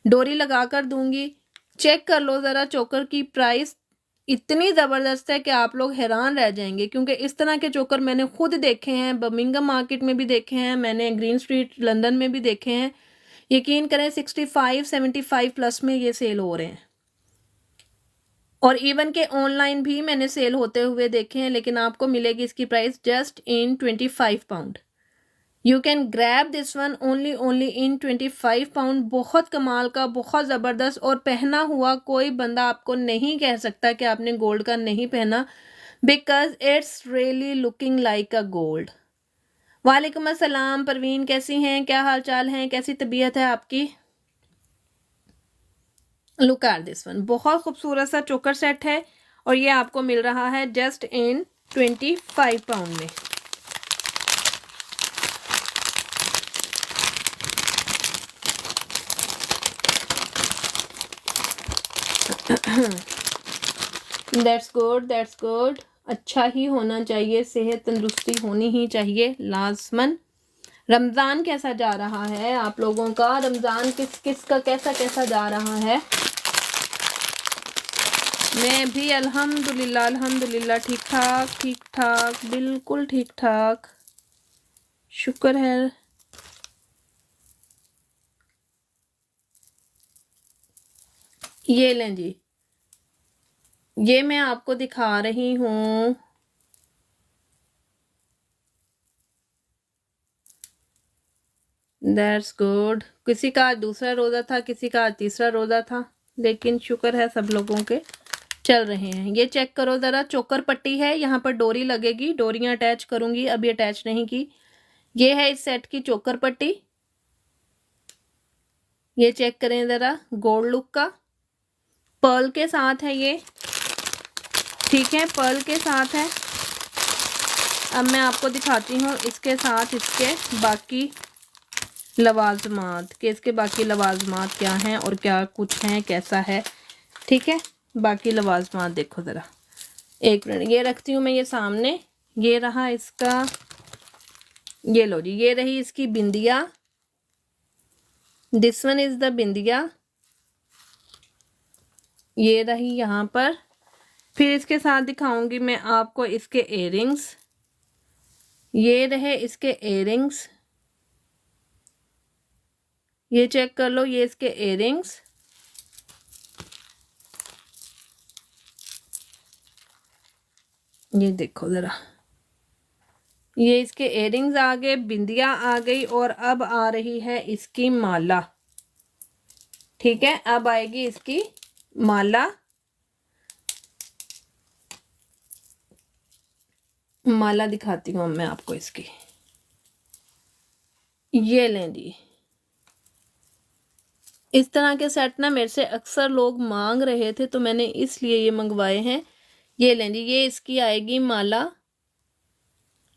S1: डोरी लगा कर दूंगी। चेक कर लो ज़रा, चोकर की प्राइस इतनी ज़बरदस्त है कि आप लोग हैरान रह जाएंगे, क्योंकि इस तरह के चोकर मैंने खुद देखे हैं, बर्मिंघम मार्केट में भी देखे हैं, मैंने ग्रीन स्ट्रीट लंदन में भी देखे हैं। यकीन करें 65-75 प्लस में ये सेल हो रहे हैं, और इवन के ऑनलाइन भी मैंने सेल होते हुए देखे हैं। लेकिन आपको मिलेगी इसकी price just in 25 pound. You can grab this one only in 25 pound. बहुत कमाल का, बहुत ज़बरदस्त, और पहना हुआ कोई बंदा आपको नहीं कह सकता कि आपने गोल्ड का नहीं पहना, because it's really looking like a gold. वालेकुम अस्सलाम परवीन, कैसी हैं, क्या हाल चाल हैं, कैसी तबीयत है आपकी। लुक एट दिस वन, बहुत खूबसूरत सा चोकर सेट है, और ये आपको मिल रहा है जस्ट इन 25 पाउंड में। That's good, that's good. अच्छा ही होना चाहिए, सेहत तंदुरुस्ती होनी ही चाहिए लाजमन। रमज़ान कैसा जा रहा है आप लोगों का, रमज़ान किस किस का कैसा कैसा जा रहा है। मैं भी अल्हम्दुलिल्लाह ठीक ठाक, बिल्कुल ठीक ठाक, शुक्र है। ये लें जी, ये मैं आपको दिखा रही हूँ, दैट्स गुड। किसी का आज दूसरा रोज़ा था, किसी का आज तीसरा रोज़ा था, लेकिन शुक्र है सब लोगों के चल रहे हैं। ये चेक करो ज़रा, चोकर पट्टी है, यहाँ पर डोरी लगेगी, डोरियाँ अटैच करूँगी, अभी अटैच नहीं की। ये है इस सेट की चोकर पट्टी, ये चेक करें ज़रा, गोल्ड लुक का, पर्ल के साथ है ये, ठीक है, पर्ल के साथ है। अब मैं आपको दिखाती हूँ इसके साथ इसके बाकी लवाजमात, कि इसके बाकी लवाजमात क्या हैं और क्या कुछ हैं, कैसा है, ठीक है। बाकी लवाजमात देखो ज़रा, एक मिनट, ये रखती हूँ मैं ये सामने। ये रहा इसका, ये लो जी, ये रही इसकी बिंदिया, दिस वन इज़ द बिंदिया। ये रही यहाँ पर फिर इसके साथ दिखाऊंगी मैं आपको इसके इयररिंग्स। ये रहे इसके इयररिंग्स, ये चेक कर लो, ये इसके इयररिंग्स। ये देखो जरा, ये इसके इयररिंग्स आ गए, बिंदिया आ गई, और अब आ रही है इसकी माला। ठीक है, अब आएगी इसकी माला। माला दिखाती हूँ मैं आपको इसकी। ये लें जी, इस तरह के सेट ना मेरे से अक्सर लोग मांग रहे थे, तो मैंने इसलिए ये मंगवाए हैं। ये लें जी, ये इसकी आएगी माला।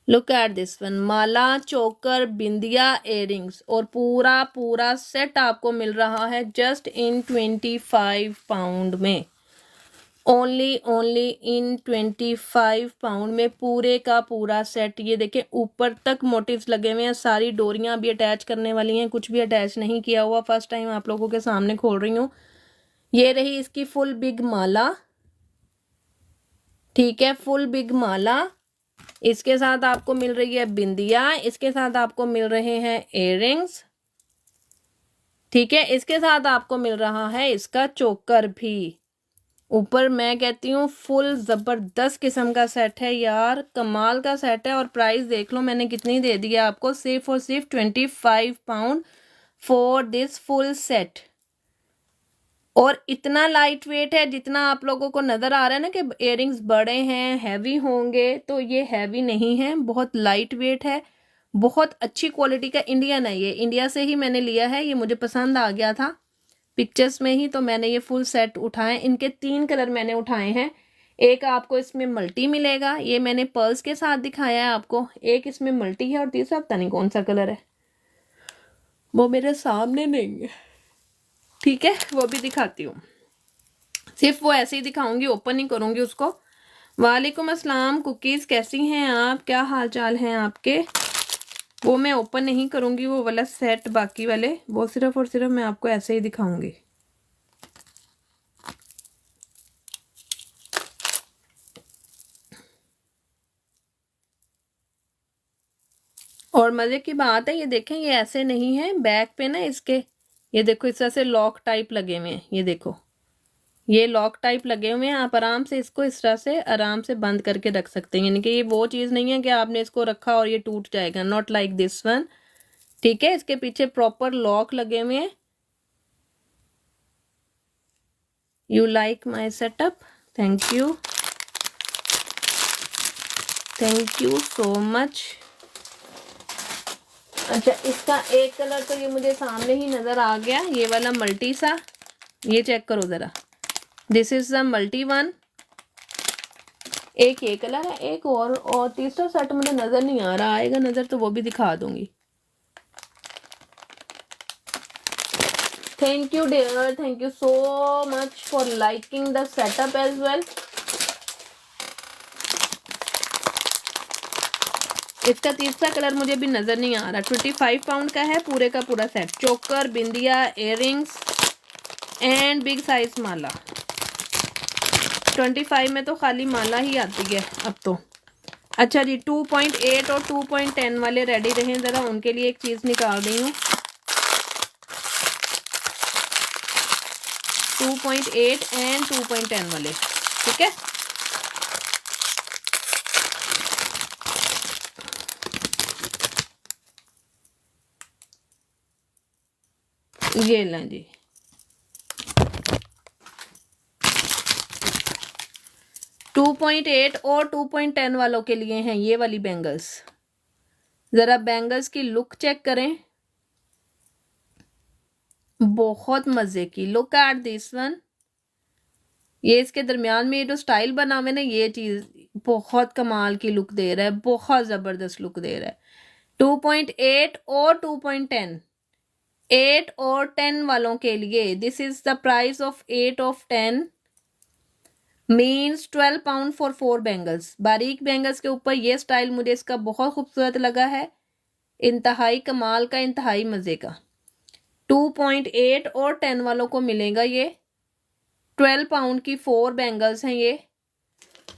S1: लुक एट दिस वन, माला, चोकर, बिंदिया, इयररिंग्स, और पूरा पूरा सेट आपको मिल रहा है जस्ट इन 25 पाउंड में। ओनली इन 25 पाउंड में पूरे का पूरा सेट। ये देखें, ऊपर तक मोटिव्स लगे हुए हैं, सारी डोरियां भी अटैच करने वाली हैं, कुछ भी अटैच नहीं किया हुआ। फर्स्ट टाइम आप लोगों के सामने खोल रही हूँ। ये रही इसकी फुल बिग माला। ठीक है, फुल बिग माला। इसके साथ आपको मिल रही है बिंदिया, इसके साथ आपको मिल रहे हैं इयररिंग्स। ठीक है, इसके साथ आपको मिल रहा है इसका चोकर भी। ऊपर मैं कहती हूँ फुल जबरदस्त किस्म का सेट है यार, कमाल का सेट है। और प्राइस देख लो मैंने कितनी दे दी है आपको, सिर्फ और सिर्फ 25 pound for this full set. और इतना लाइट वेट है, जितना आप लोगों को नजर आ रहा है ना कि इयररिंग्स बड़े हैं, हैवी होंगे, तो ये हैवी नहीं है, बहुत लाइट वेट है, बहुत अच्छी क्वालिटी का। इंडियन है ये, इंडिया से ही मैंने लिया है, ये मुझे पसंद आ गया था पिक्चर्स में ही, तो मैंने ये फुल सेट उठाए। इनके 3 कलर मैंने उठाए हैं। एक आपको इसमें मल्टी मिलेगा, ये मैंने पर्ल्स के साथ दिखाया है आपको। एक इसमें मल्टी है, और तीसरा पता नहीं कौन सा कलर है, वो मेरे सामने नहीं है। ठीक है, वो भी दिखाती हूँ, सिर्फ वो ऐसे ही दिखाऊंगी, ओपन नहीं करूंगी उसको। वालेकुम अस्सलाम कुकीज़, कैसी हैं आप, क्या हाल चाल हैं आपके। वो मैं ओपन नहीं करूंगी, वो वाला सेट, बाकी वाले वो सिर्फ और सिर्फ मैं आपको ऐसे ही दिखाऊंगी। और मजे की बात है, ये देखें, ये ऐसे नहीं है, बैक पे ना इसके, ये देखो इस तरह से लॉक टाइप लगे हुए हैं। ये देखो, ये लॉक टाइप लगे हुए हैं, आप आराम से इसको इस तरह से आराम से बंद करके रख सकते हैं। यानी कि ये वो चीज़ नहीं है कि आपने इसको रखा और ये टूट जाएगा, नॉट लाइक दिस वन। ठीक है, इसके पीछे प्रॉपर लॉक लगे हुए हैं। You like my setup, thank you, thank you so much. अच्छा, इसका एक कलर तो ये मुझे सामने ही नजर आ गया, ये वाला मल्टी सा, ये चेक करो जरा, this is the multi one. एक ये कलर है, एक और तीसरा सेट मुझे नजर नहीं आ रहा, आएगा नजर तो वो भी दिखा दूंगी। Thank you dear, thank you so much for liking the setup as well. इसका तीसरा कलर मुझे भी नजर नहीं आ रहा। 25 पाउंड का है पूरे का पूरा सेट, चोकर, बिंदिया, इयररिंग्स एंड बिग साइज माला। 25 में तो खाली माला ही आती है अब तो। अच्छा जी, 2.8 और 2.10 वाले रेडी रहें ज़रा, उनके लिए एक चीज़ निकाल रही हूँ। 2.8 एंड 2.10 वाले, ठीक है। ये लें जी, टू 2.8 और 2.10 वालों के लिए हैं ये वाली बैंगल्स। ज़रा बैंगल्स की लुक चेक करें, बहुत मज़े की। लुक एट दिस वन, ये इसके दरमियान में ये जो स्टाइल बना हुआ है ना, ये चीज़ बहुत कमाल की लुक दे रहा है, बहुत ज़बरदस्त लुक दे रहा है। 2.8 और 2.10, 8 और 10 वालों के लिए this is the price of 8 of 10 means 12 pound for 4 bangles. बारीक बैंगल्स के ऊपर ये स्टाइल मुझे इसका बहुत खूबसूरत लगा है, इंतहाई कमाल का, इंतहाई मज़े का। 2.8 और 10 वालों को मिलेगा ये 12 पाउंड की 4 बैंगल्स हैं ये।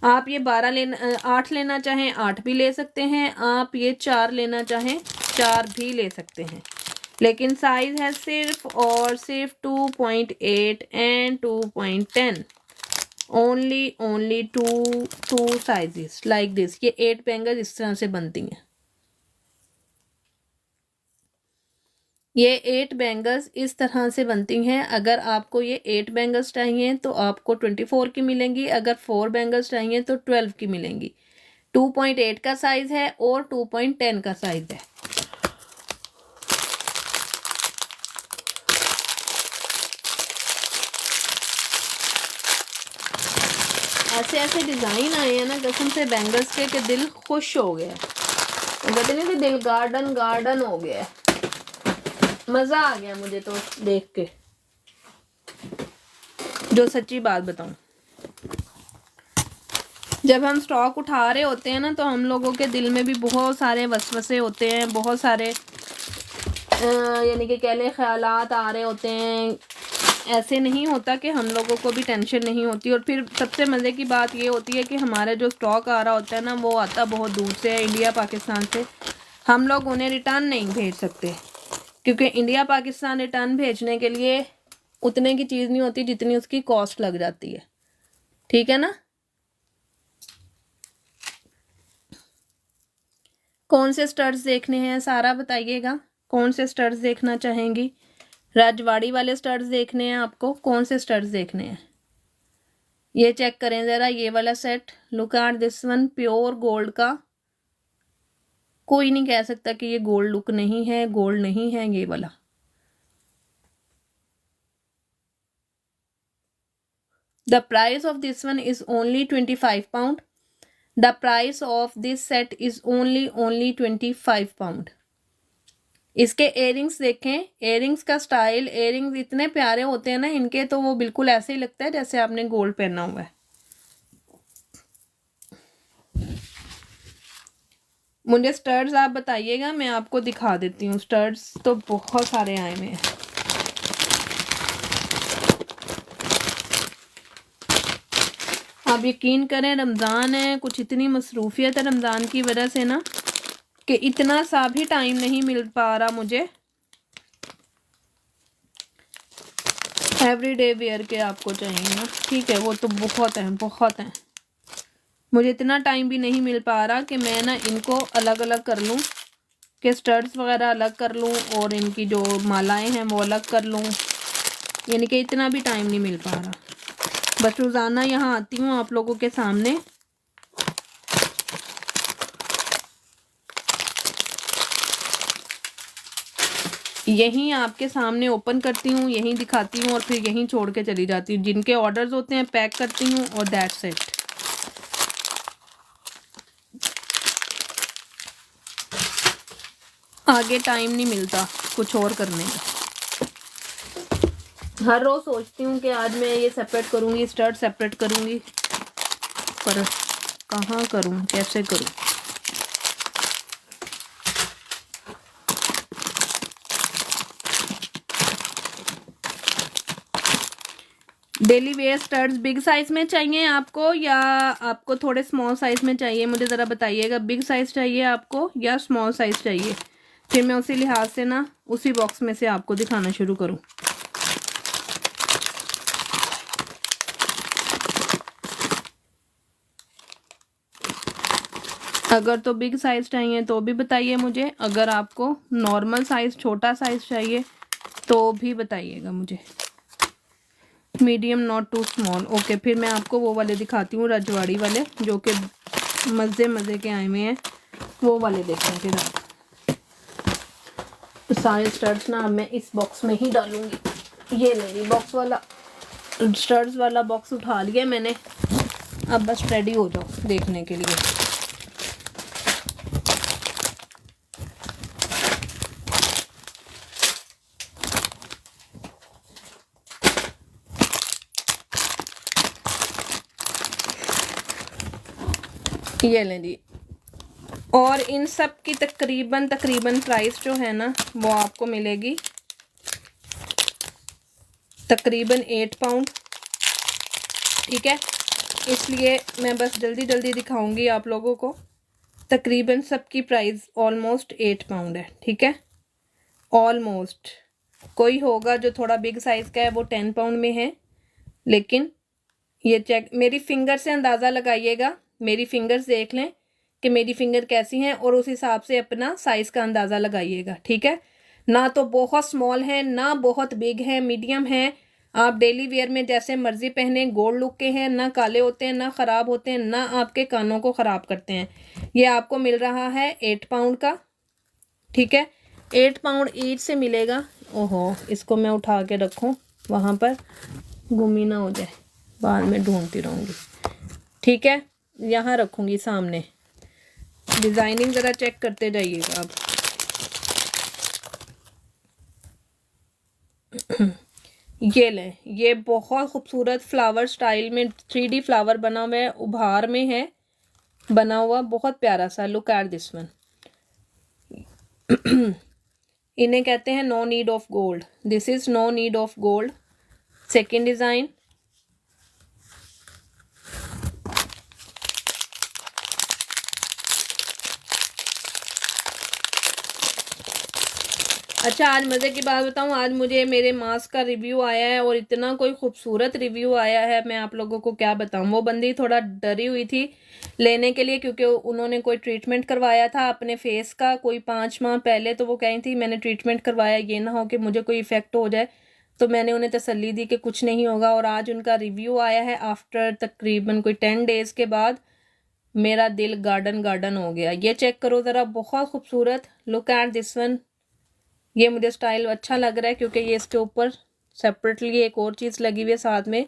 S1: आप ये 12 लेना 8 लेना चाहें 8 भी ले सकते हैं, आप ये 4 लेना चाहें 4 भी ले सकते हैं, लेकिन साइज है सिर्फ और सिर्फ 2.8 and 2.10, only two sizes like this. ये 8 बैंगल्स इस तरह से बनती हैं। ये 8 बैंगल्स इस तरह से बनती हैं। अगर आपको ये 8 बैंगल्स चाहिए तो आपको 24 की मिलेंगी, अगर 4 बैंगल्स चाहिए तो 12 की मिलेंगी। 2.8 का साइज है और 2.10 का साइज है। ऐसे ऐसे डिजाइन आए हैं ना कसम से बैंगल्स के कि दिल खुश हो गया है। कहते नहीं कि दिल गार्डन गार्डन हो गया है। मजा आ गया मुझे तो देख के, जो सच्ची बात बताऊं। जब हम स्टॉक उठा रहे होते हैं ना तो हम लोगों के दिल में भी बहुत सारे वसवसे होते हैं, बहुत सारे यानी कि कह लें ख्यालात आ रहे होते हैं। ऐसे नहीं होता कि हम लोगों को भी टेंशन नहीं होती। और फिर सबसे मज़े की बात ये होती है कि हमारा जो स्टॉक आ रहा होता है ना वो आता बहुत दूर से है, इंडिया पाकिस्तान से। हम लोग उन्हें रिटर्न नहीं भेज सकते क्योंकि इंडिया पाकिस्तान रिटर्न भेजने के लिए उतने की चीज़ नहीं होती जितनी उसकी कॉस्ट लग जाती है। ठीक है ना। कौन से स्टड्स देखने हैं सारा बताइएगा, कौन से स्टड्स देखना चाहेंगी? राजवाड़ी वाले स्टड्स देखने हैं आपको? कौन से स्टड्स देखने हैं? ये चेक करें ज़रा, ये वाला set, look at this one, pure gold का। कोई नहीं कह सकता कि ये गोल्ड लुक नहीं है, गोल्ड नहीं है ये वाला। The price of this one is only 25 pound. The price of this set is only 25 pound. इसके एयरिंग्स देखें, एयरिंग्स का स्टाइल, एयरिंग्स इतने प्यारे होते हैं ना इनके, तो वो बिल्कुल ऐसे ही लगता है जैसे आपने गोल्ड पहना हुआ है। मुझे स्टड्स आप बताइएगा, मैं आपको दिखा देती हूँ। स्टड्स तो बहुत सारे आए हुए हैं। आप यकीन करें रमज़ान है, कुछ इतनी मसरूफियत है रमज़ान की वजह से ना कि इतना सा भी टाइम नहीं मिल पा रहा मुझे। एवरीडे वेयर के आपको चाहिए ना, ठीक है, वो तो बहुत हैं। मुझे इतना टाइम भी नहीं मिल पा रहा कि मैं ना इनको अलग अलग कर लूँ, कि स्टड्स वगैरह अलग कर लूँ और इनकी जो मालाएं हैं वो अलग कर लूँ, यानी कि इतना भी टाइम नहीं मिल पा रहा। बस रोज़ाना यहाँ आती हूँ आप लोगों के सामने। यहीं आपके सामने ओपन करती हूँ, यहीं दिखाती हूँ और फिर यहीं छोड़ के चली जाती हूँ। जिनके ऑर्डर्स होते हैं पैक करती हूँ और दैट्स इट। आगे टाइम नहीं मिलता कुछ और करने का। हर रोज़ सोचती हूँ कि आज मैं ये सेपरेट करूँगी, स्टड सेपरेट करूँगी, पर कहाँ करूँ, कैसे करूँ। Daily wear studs big size में चाहिए आपको या आपको थोड़े स्मॉल साइज में चाहिए? मुझे ज़रा बताइएगा, बिग साइज चाहिए आपको या स्मॉल साइज चाहिए, फिर मैं उसी लिहाज से ना उसी बॉक्स में से आपको दिखाना शुरू करूँ। अगर तो बिग साइज चाहिए तो भी बताइए मुझे, अगर आपको नॉर्मल साइज छोटा साइज चाहिए तो भी बताइएगा मुझे। Medium not too small, okay. फिर मैं आपको वो वाले दिखाती हूँ रजवाड़ी वाले, जो कि मज़े के आए हुए हैं, वो वाले देखें फिर आप। तो सारे स्टड्स ना मैं इस बॉक्स में ही डालूंगी। ये मेरी बॉक्स वाला स्टड्स वाला बॉक्स उठा लिया मैंने, अब बस रेडी हो जाओ देखने के लिए। ये लें जी। और इन सब की तकरीबन प्राइस जो है ना वो आपको मिलेगी तकरीबन 8 पाउंड, ठीक है। इसलिए मैं बस जल्दी जल्दी दिखाऊंगी आप लोगों को। तकरीबन सबकी प्राइस ऑलमोस्ट 8 पाउंड है, ठीक है, ऑलमोस्ट। कोई होगा जो थोड़ा बिग साइज़ का है वो 10 पाउंड में है, लेकिन ये चेक, मेरी फिंगर से अंदाज़ा लगाइएगा, मेरी फिंगर्स देख लें कि मेरी फिंगर कैसी हैं और उस हिसाब से अपना साइज़ का अंदाज़ा लगाइएगा, ठीक है। ना तो बहुत स्मॉल है ना बहुत बिग है, मीडियम है। आप डेली वेयर में जैसे मर्जी पहने, गोल्ड लुक के हैं, ना काले होते हैं ना ख़राब होते हैं, ना आपके कानों को ख़राब करते हैं। ये आपको मिल रहा है 8 पाउंड का, ठीक है, 8 पाउंड ईच से मिलेगा। ओहो, इसको मैं उठा के रखूँ वहाँ पर, गुम ही ना हो जाए, बाद में ढूंढती रहूँगी, ठीक है। यहाँ रखूँगी सामने, डिज़ाइनिंग ज़रा चेक करते जाइएगा आप। ये लें, ये बहुत खूबसूरत फ्लावर स्टाइल में 3D फ्लावर बना हुआ है, उभार में है बना हुआ, बहुत प्यारा सा। Look at this one. इन्हें कहते हैं no need of gold, this is no need of gold. Second design, अच्छा आज मज़े की बात बताऊं, आज मुझे मेरे मास्क का रिव्यू आया है और इतना कोई खूबसूरत रिव्यू आया है, मैं आप लोगों को क्या बताऊं। वो बंदी थोड़ा डरी हुई थी लेने के लिए, क्योंकि उन्होंने कोई ट्रीटमेंट करवाया था अपने फेस का कोई 5 माह पहले। तो वो कही थी मैंने ट्रीटमेंट करवाया, ये ना हो कि मुझे कोई इफ़ेक्ट हो जाए। तो मैंने उन्हें तसल्ली दी कि कुछ नहीं होगा, और आज उनका रिव्यू आया है आफ्टर तकरीबन कोई 10 डेज़ के बाद। मेरा दिल गार्डन गार्डन हो गया। ये चेक करो ज़रा, बहुत खूबसूरत। Look at this one. ये मुझे स्टाइल अच्छा लग रहा है क्योंकि ये इसके ऊपर सेपरेटली एक और चीज़ लगी हुई है, साथ में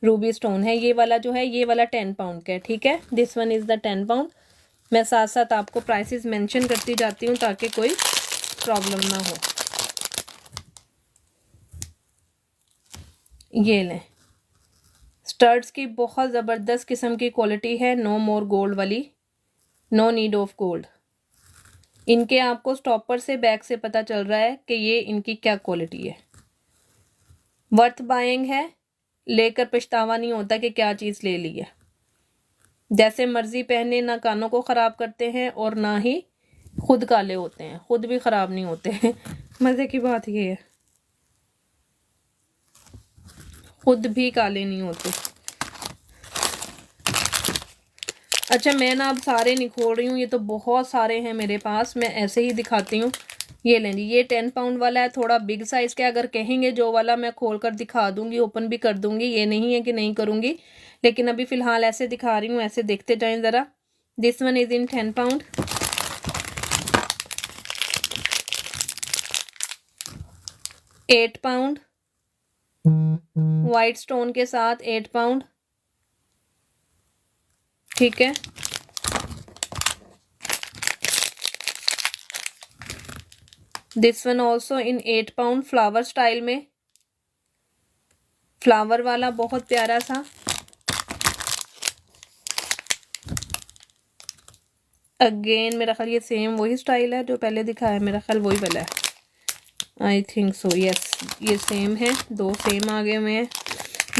S1: रूबी स्टोन है। ये वाला जो है, ये वाला 10 पाउंड का है, ठीक है, this one is the 10 pound. मैं साथ साथ आपको प्राइसेस मेंशन करती जाती हूँ ताकि कोई प्रॉब्लम ना हो। ये लें, स्टर्ट्स की बहुत ज़बरदस्त किस्म की क्वालिटी है, नो मोर गोल्ड वाली, नो नीड ऑफ गोल्ड। इनके आपको स्टॉपर से बैक से पता चल रहा है कि ये इनकी क्या क्वालिटी है। वर्थ बाइंग है, लेकर पछतावा नहीं होता कि क्या चीज़ ले ली है। जैसे मर्जी पहने, ना कानों को ख़राब करते हैं और ना ही खुद काले होते हैं, खुद भी ख़राब नहीं होते हैं। मज़े की बात ये है, खुद भी काले नहीं होते। अच्छा मैं ना अब सारे नहीं खोल रही हूँ, ये तो बहुत सारे हैं मेरे पास, मैं ऐसे ही दिखाती हूँ। ये लें जी, ये 10 पाउंड वाला है, थोड़ा बिग साइज़ का। अगर कहेंगे जो वाला मैं खोल कर दिखा दूंगी, ओपन भी कर दूंगी, ये नहीं है कि नहीं करूंगी, लेकिन अभी फ़िलहाल ऐसे दिखा रही हूँ, ऐसे देखते जाएं ज़रा। This one is in 10 pound. £8 white stone के साथ, 8 पाउंड, ठीक है। This one also in 8 pound, flower style में, फ्लावर वाला बहुत प्यारा सा। अगेन मेरा ख्याल ये सेम वही स्टाइल है जो पहले दिखाया, मेरा ख्याल वही वाला है, आई थिंक सो, यस ये सेम है, दो सेम आगे हुए हैं।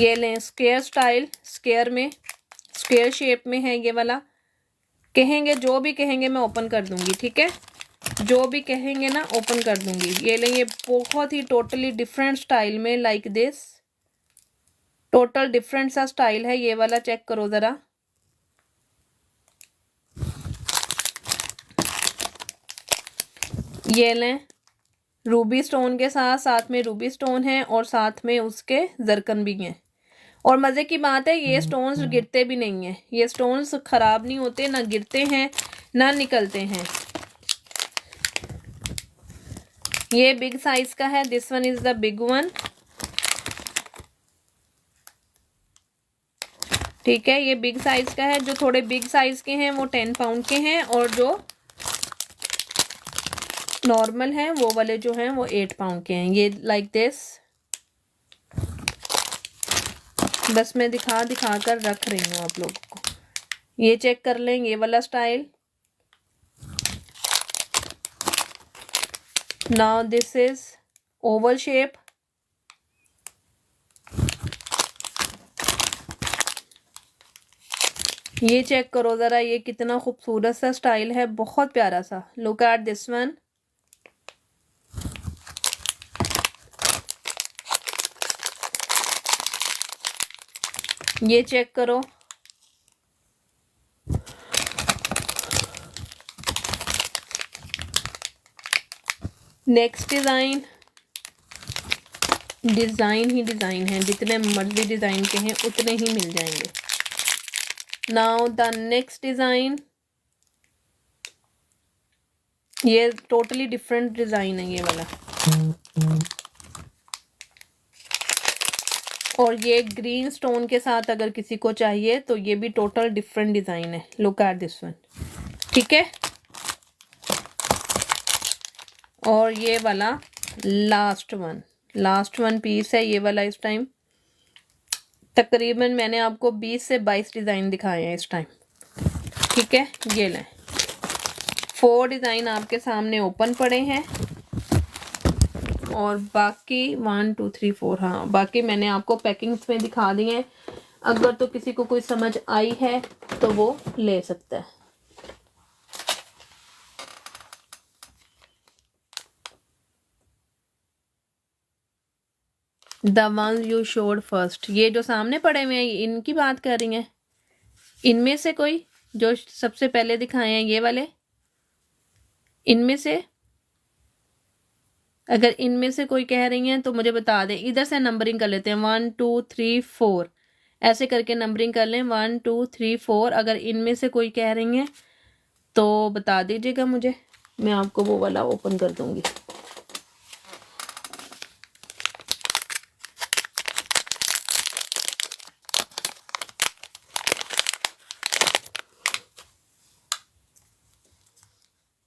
S1: ये लें, स्क्वायर स्टाइल, स्क्वायर में, स्क्वायर शेप में है ये वाला। कहेंगे जो भी कहेंगे मैं ओपन कर दूंगी, ठीक है, जो भी कहेंगे ना ओपन कर दूंगी। ये लें, ये बहुत ही टोटली डिफरेंट स्टाइल में, लाइक दिस, टोटल डिफरेंट सा स्टाइल है ये वाला। चेक करो ज़रा, ये लें, रूबी स्टोन के साथ, साथ में रूबी स्टोन है और साथ में उसके जरकन भी हैं। और मज़े की बात है, ये स्टोन्स गिरते भी नहीं हैं, ये स्टोन्स ख़राब नहीं होते, ना गिरते हैं ना निकलते हैं। ये बिग साइज़ का है, this one is the big one, ठीक है। ये बिग साइज़ का है, जो थोड़े बिग साइज़ के हैं वो 10 पाउंड के हैं, और जो नॉर्मल हैं वो वाले जो हैं वो 8 पाउंड के हैं। ये लाइक दिस, बस मैं दिखा कर रख रही हूँ आप लोगों को। ये चेक कर लें, ये वाला style. Now this is Oval shape, ये चेक करो ज़रा, ये कितना खूबसूरत सा स्टाइल है, बहुत प्यारा सा। Look at this one. ये चेक करो, नेक्स्ट डिज़ाइन। डिज़ाइन ही डिज़ाइन है, जितने मर्जी डिज़ाइन के हैं उतने ही मिल जाएंगे। नाउ द नेक्स्ट डिज़ाइन, ये टोटली डिफरेंट डिज़ाइन है ये वाला, और ये ग्रीन स्टोन के साथ अगर किसी को चाहिए तो ये भी टोटल डिफरेंट डिज़ाइन है। लुक एट दिस वन, ठीक है। और ये वाला लास्ट वन पीस है ये वाला। इस टाइम तकरीबन मैंने आपको 20 से 22 डिज़ाइन दिखाए हैं इस टाइम, ठीक है। ये लें, 4 डिज़ाइन आपके सामने ओपन पड़े हैं, और बाकी 1 2 3 4, हाँ बाकी मैंने आपको पैकिंग्स में दिखा दिए हैं। अगर तो किसी को कोई समझ आई है तो वो ले सकता है। The one you showed first, ये जो सामने पड़े हुए हैं इनकी बात कर रही हैं। इनमें से कोई जो सबसे पहले दिखाए हैं ये वाले, इनमें से अगर इनमें से कोई कह रही हैं तो मुझे बता दें। इधर से नंबरिंग कर लेते हैं, 1 2 3 4 ऐसे करके नंबरिंग कर लें, 1 2 3 4। अगर इनमें से कोई कह रही हैं तो बता दीजिएगा मुझे, मैं आपको वो वाला ओपन कर दूंगी।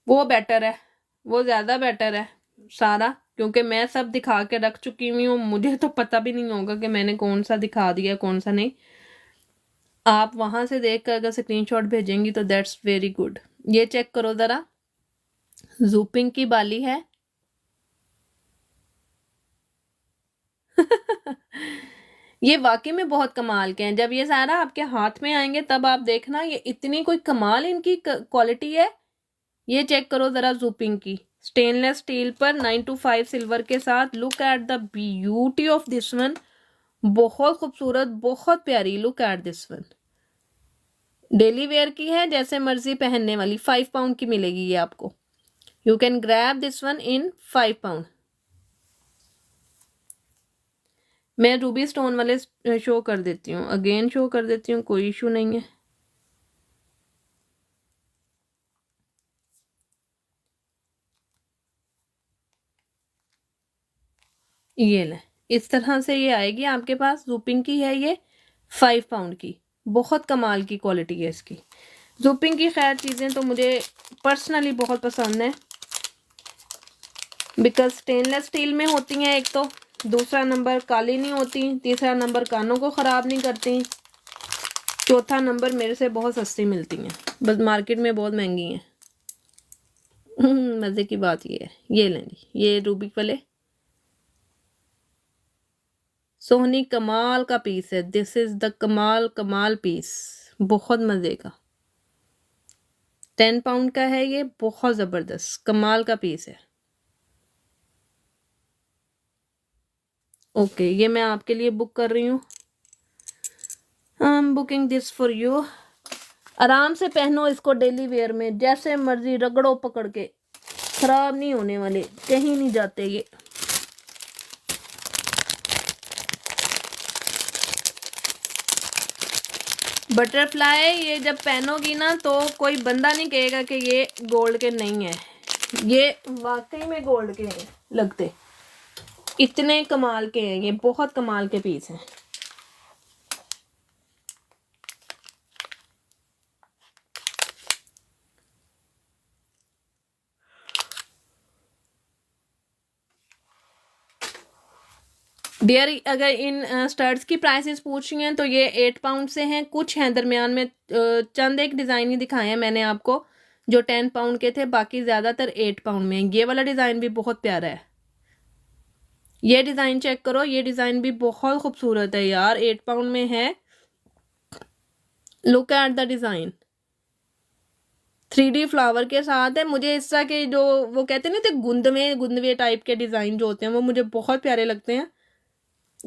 S1: वो बेटर है, वो ज़्यादा बेटर है सारा, क्योंकि मैं सब दिखा के रख चुकी हुई हूँ। मुझे तो पता भी नहीं होगा कि मैंने कौन सा दिखा दिया कौन सा नहीं। आप वहां से देख कर अगर स्क्रीनशॉट भेजेंगी तो दैट्स वेरी गुड। ये चेक करो ज़रा, जूपिंग की बाली है। ये वाकई में बहुत कमाल के हैं। जब ये सारा आपके हाथ में आएंगे तब आप देखना ये इतनी कोई कमाल इनकी क्वालिटी है। ये चेक करो ज़रा जूपिंग की, स्टेनलेस स्टील पर 925 सिल्वर के साथ। Look at the beauty of this one, बहुत खूबसूरत, बहुत प्यारी। Look at this one, daily wear की है, जैसे मर्जी पहनने वाली। 5 पाउंड की मिलेगी ये आपको। You can grab this one in 5 pound. मैं रूबी स्टोन वाले शो कर देती हूँ, अगेन शो कर देती हूँ, कोई इशू नहीं है। ये ले, इस तरह से ये आएगी आपके पास। जूपिंग की है ये, 5 पाउंड की, बहुत कमाल की क्वालिटी है इसकी। जूपिंग की खैर चीज़ें तो मुझे पर्सनली बहुत पसंद है, बिकॉज स्टेनलेस स्टील में होती हैं एक तो, दूसरा नंबर काली नहीं होती, तीसरा नंबर कानों को ख़राब नहीं करती, चौथा नंबर मेरे से बहुत सस्ती मिलती हैं, बस मार्केट में बहुत महंगी हैं। मज़े की बात ये है। ये लें जी, ये रूबी वाले सोहनी कमाल का पीस है। दिस इज द कमाल पीस, बहुत मज़े का। 10 पाउंड का है ये, बहुत ज़बरदस्त कमाल का पीस है। ओके, ये मैं आपके लिए बुक कर रही हूँ। I am booking this for you. आराम से पहनो इसको डेली वेयर में, जैसे मर्जी रगड़ो पकड़ के, खराब नहीं होने वाले, कहीं नहीं जाते ये। बटरफ्लाई ये जब पहनोगी ना तो कोई बंदा नहीं कहेगा कि ये गोल्ड के नहीं है, ये वाकई में गोल्ड के हैं लगते, इतने कमाल के हैं ये, बहुत कमाल के पीस हैं। डियर, अगर इन स्टड्स की प्राइसेस पूछ रही हैं तो ये 8 पाउंड से हैं, कुछ हैं दरमियान में, चंद एक डिज़ाइन ही दिखाए हैं मैंने आपको जो 10 पाउंड के थे, बाकी ज़्यादातर 8 पाउंड में। ये वाला डिज़ाइन भी बहुत प्यारा है, ये डिज़ाइन चेक करो, ये डिज़ाइन भी बहुत खूबसूरत है यार, 8 पाउंड में है। Look at the design, 3D flower के साथ है। मुझे इस तरह के जो वो कहते नहीं थे गुंदवे टाइप के डिज़ाइन जो होते हैं वो मुझे बहुत प्यारे लगते हैं।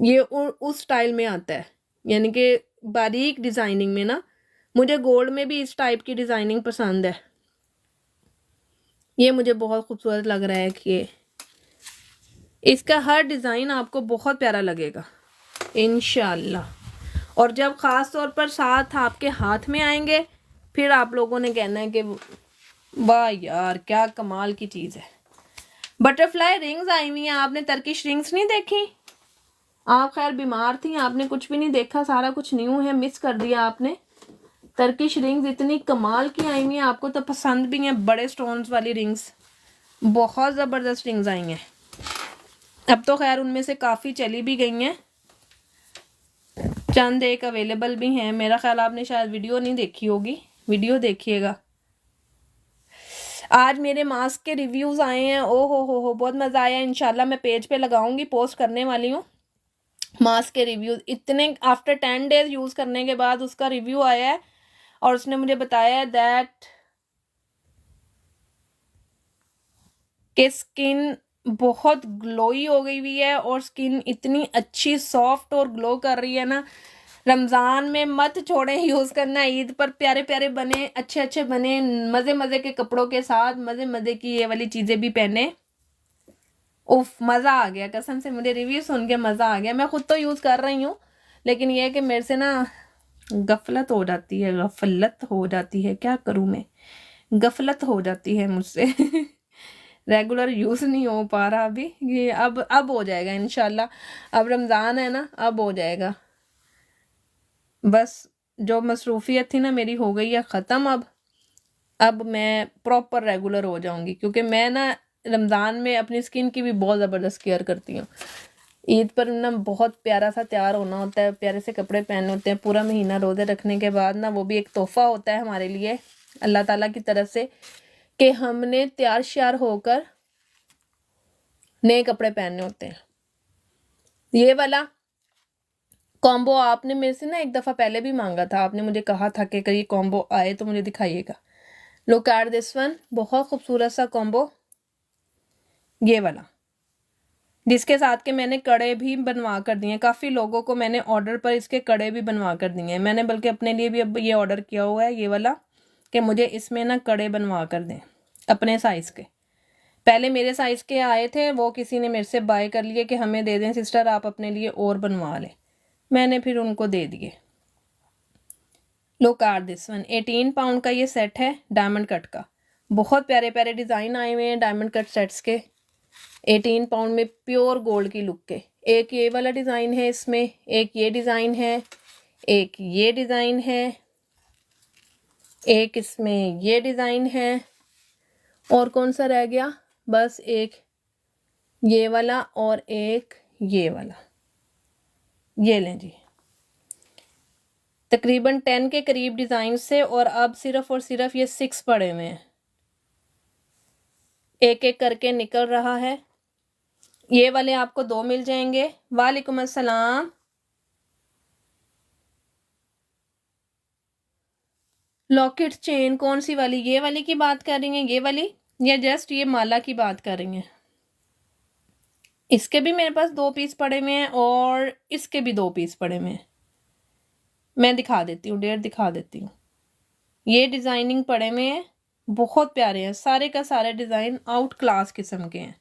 S1: ये उस स्टाइल में आता है, यानी कि बारीक डिज़ाइनिंग में ना। मुझे गोल्ड में भी इस टाइप की डिज़ाइनिंग पसंद है। ये मुझे बहुत खूबसूरत लग रहा है कि इसका हर डिज़ाइन आपको बहुत प्यारा लगेगा इंशाल्लाह। और जब ख़ास तौर पर साथ आपके हाथ में आएंगे फिर आप लोगों ने कहना है कि वाह यार क्या कमाल की चीज़ है। बटरफ्लाई रिंग्स आई हुई हैं। आपने टर्किश रिंग्स नहीं देखी? आप खैर बीमार थी, आपने कुछ भी नहीं देखा, सारा कुछ न्यू है, मिस कर दिया आपने। टर्किश रिंग्स इतनी कमाल की आई हुई हैं, आपको तो पसंद भी हैं। बड़े स्टोन्स वाली रिंग्स, बहुत ज़बरदस्त रिंग्स आई हैं। अब तो खैर उनमें से काफ़ी चली भी गई हैं, चंद एक अवेलेबल भी हैं। मेरा ख्याल आपने शायद वीडियो नहीं देखी होगी, वीडियो देखिएगा। आज मेरे मास्क के रिव्यूज़ आए हैं, ओ हो बहुत मज़ा आया। इंशाल्लाह मैं पेज पे लगाऊंगी, पोस्ट करने वाली हूँ मास्क के रिव्यूज़। इतने आफ्टर 10 डेज यूज़ करने के बाद उसका रिव्यू आया है और उसने मुझे बताया दैट कि स्किन बहुत ग्लोई हो गई हुई है और स्किन इतनी अच्छी सॉफ्ट और ग्लो कर रही है ना। रमज़ान में मत छोड़ें यूज़ करना, ईद पर प्यारे प्यारे बने, अच्छे अच्छे बने, मज़े मज़े के कपड़ों के साथ मज़े मज़े की ये वाली चीज़ें भी पहने। उफ मज़ा आ गया, कसम से मुझे रिव्यू सुन के मज़ा आ गया। मैं खुद तो यूज़ कर रही हूँ लेकिन ये है कि मेरे से ना गफलत हो जाती है, क्या करूँ मैं, गफलत हो जाती है मुझसे रेगुलर यूज़ नहीं हो पा रहा अभी। ये अब हो जाएगा इंशाल्लाह। अब रमज़ान है ना, अब हो जाएगा। बस जो मसरूफियत थी ना मेरी हो गई है ख़त्म। अब मैं प्रॉपर रेगुलर हो जाऊंगी, क्योंकि मैं ना रमज़ान में अपनी स्किन की भी बहुत ज़बरदस्त केयर करती हूँ। ईद पर ना बहुत प्यारा सा तैयार होना होता है, प्यारे से कपड़े पहनने होते हैं। पूरा महीना रोज़े रखने के बाद ना वो भी एक तोहफ़ा होता है हमारे लिए अल्लाह ताला की तरफ से कि हमने तैयार श्यार होकर नए कपड़े पहनने होते हैं। ये वाला कॉम्बो आपने मेरे से ना एक दफ़ा पहले भी मांगा था, आपने मुझे कहा था कि कहीं कॉम्बो आए तो मुझे दिखाइएगा। लुक एट दिस वन, बहुत खूबसूरत सा कॉम्बो ये वाला, जिसके साथ के मैंने कड़े भी बनवा कर दिए हैं। काफ़ी लोगों को मैंने ऑर्डर पर इसके कड़े भी बनवा कर दिए हैं। मैंने बल्कि अपने लिए भी अब ये ऑर्डर किया हुआ है ये वाला कि मुझे इसमें ना कड़े बनवा कर दें अपने साइज़ के। पहले मेरे साइज़ के आए थे, वो किसी ने मेरे से बाय कर लिए कि हमें दे दें सिस्टर, आप अपने लिए और बनवा लें। मैंने फिर उनको दे दिए। Look at this one, 18 pound का ये सेट है डायमंड कट का। बहुत प्यारे प्यारे डिज़ाइन आए हुए हैं डायमंड कट सेट्स के, 18 पाउंड में प्योर गोल्ड की लुक के। एक ये वाला डिज़ाइन है इसमें, एक ये डिज़ाइन है, एक ये डिज़ाइन है, एक इसमें ये डिज़ाइन है, और कौन सा रह गया, बस एक ये वाला और एक ये वाला। ये लें जी, तकरीबन 10 के करीब डिज़ाइन से, और अब सिर्फ और सिर्फ ये 6 पड़े हुए हैं। एक एक करके निकल रहा है। ये वाले आपको 2 मिल जाएंगे। वालेकुम अस्सलाम। लॉकेट चेन कौन सी वाली, ये वाली की बात कर रही हैं, ये वाली, या जस्ट ये माला की बात कर रही हैं? इसके भी मेरे पास 2 पीस पड़े हुए हैं और इसके भी 2 पीस पड़े हुए हैं। मैं दिखा देती हूँ, डेट दिखा देती हूँ। ये डिज़ाइनिंग पड़े हुए हैं, बहुत प्यारे हैं, सारे का सारे डिज़ाइन आउट क्लास किस्म के हैं।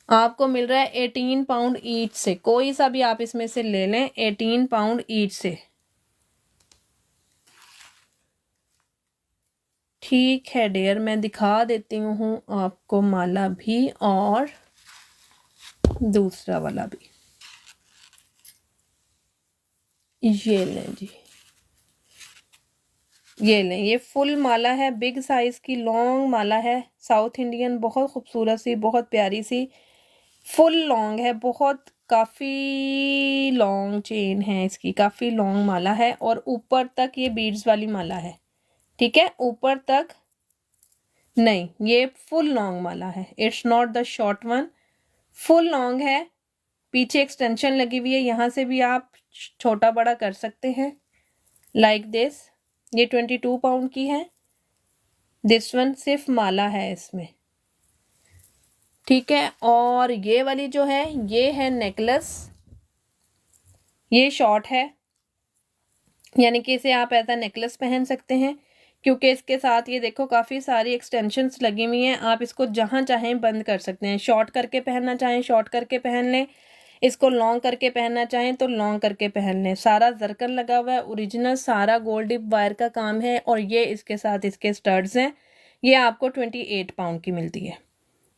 S1: आपको मिल रहा है 18 पाउंड ईच से, कोई सा भी आप इसमें से ले लें, 18 पाउंड ईच से। ठीक है डियर, मैं दिखा देती हूँ आपको माला भी और दूसरा वाला भी। ये लें जी, ये लें, ये फुल माला है, बिग साइज की लॉन्ग माला है, साउथ इंडियन, बहुत खूबसूरत सी, बहुत प्यारी सी, फुल लॉन्ग है, बहुत काफ़ी लॉन्ग चेन है इसकी, काफ़ी लॉन्ग माला है, और ऊपर तक ये बीड्स वाली माला है। ठीक है, ऊपर तक नहीं, ये फुल लॉन्ग माला है, it's not the short one, full long है। पीछे एक्सटेंशन लगी हुई है, यहाँ से भी आप छोटा बड़ा कर सकते हैं लाइक दिस। ये 22 पाउंड की है। दिस वन सिर्फ माला है इसमें, ठीक है। और ये वाली जो है ये है नेकलेस, ये शॉर्ट है, यानी कि इसे आप ऐसा नेकलेस पहन सकते हैं, क्योंकि इसके साथ ये देखो काफ़ी सारी एक्सटेंशंस लगी हुई हैं। आप इसको जहाँ चाहें बंद कर सकते हैं। शॉर्ट करके पहनना चाहें शॉर्ट करके पहन लें, इसको लॉन्ग करके पहनना चाहें तो लॉन्ग करके पहन लें। सारा जरकन लगा हुआ है, ओरिजिनल सारा गोल्ड डिप वायर का काम है। और ये इसके साथ इसके स्टड्स हैं। ये आपको 28 पाउंड की मिलती है।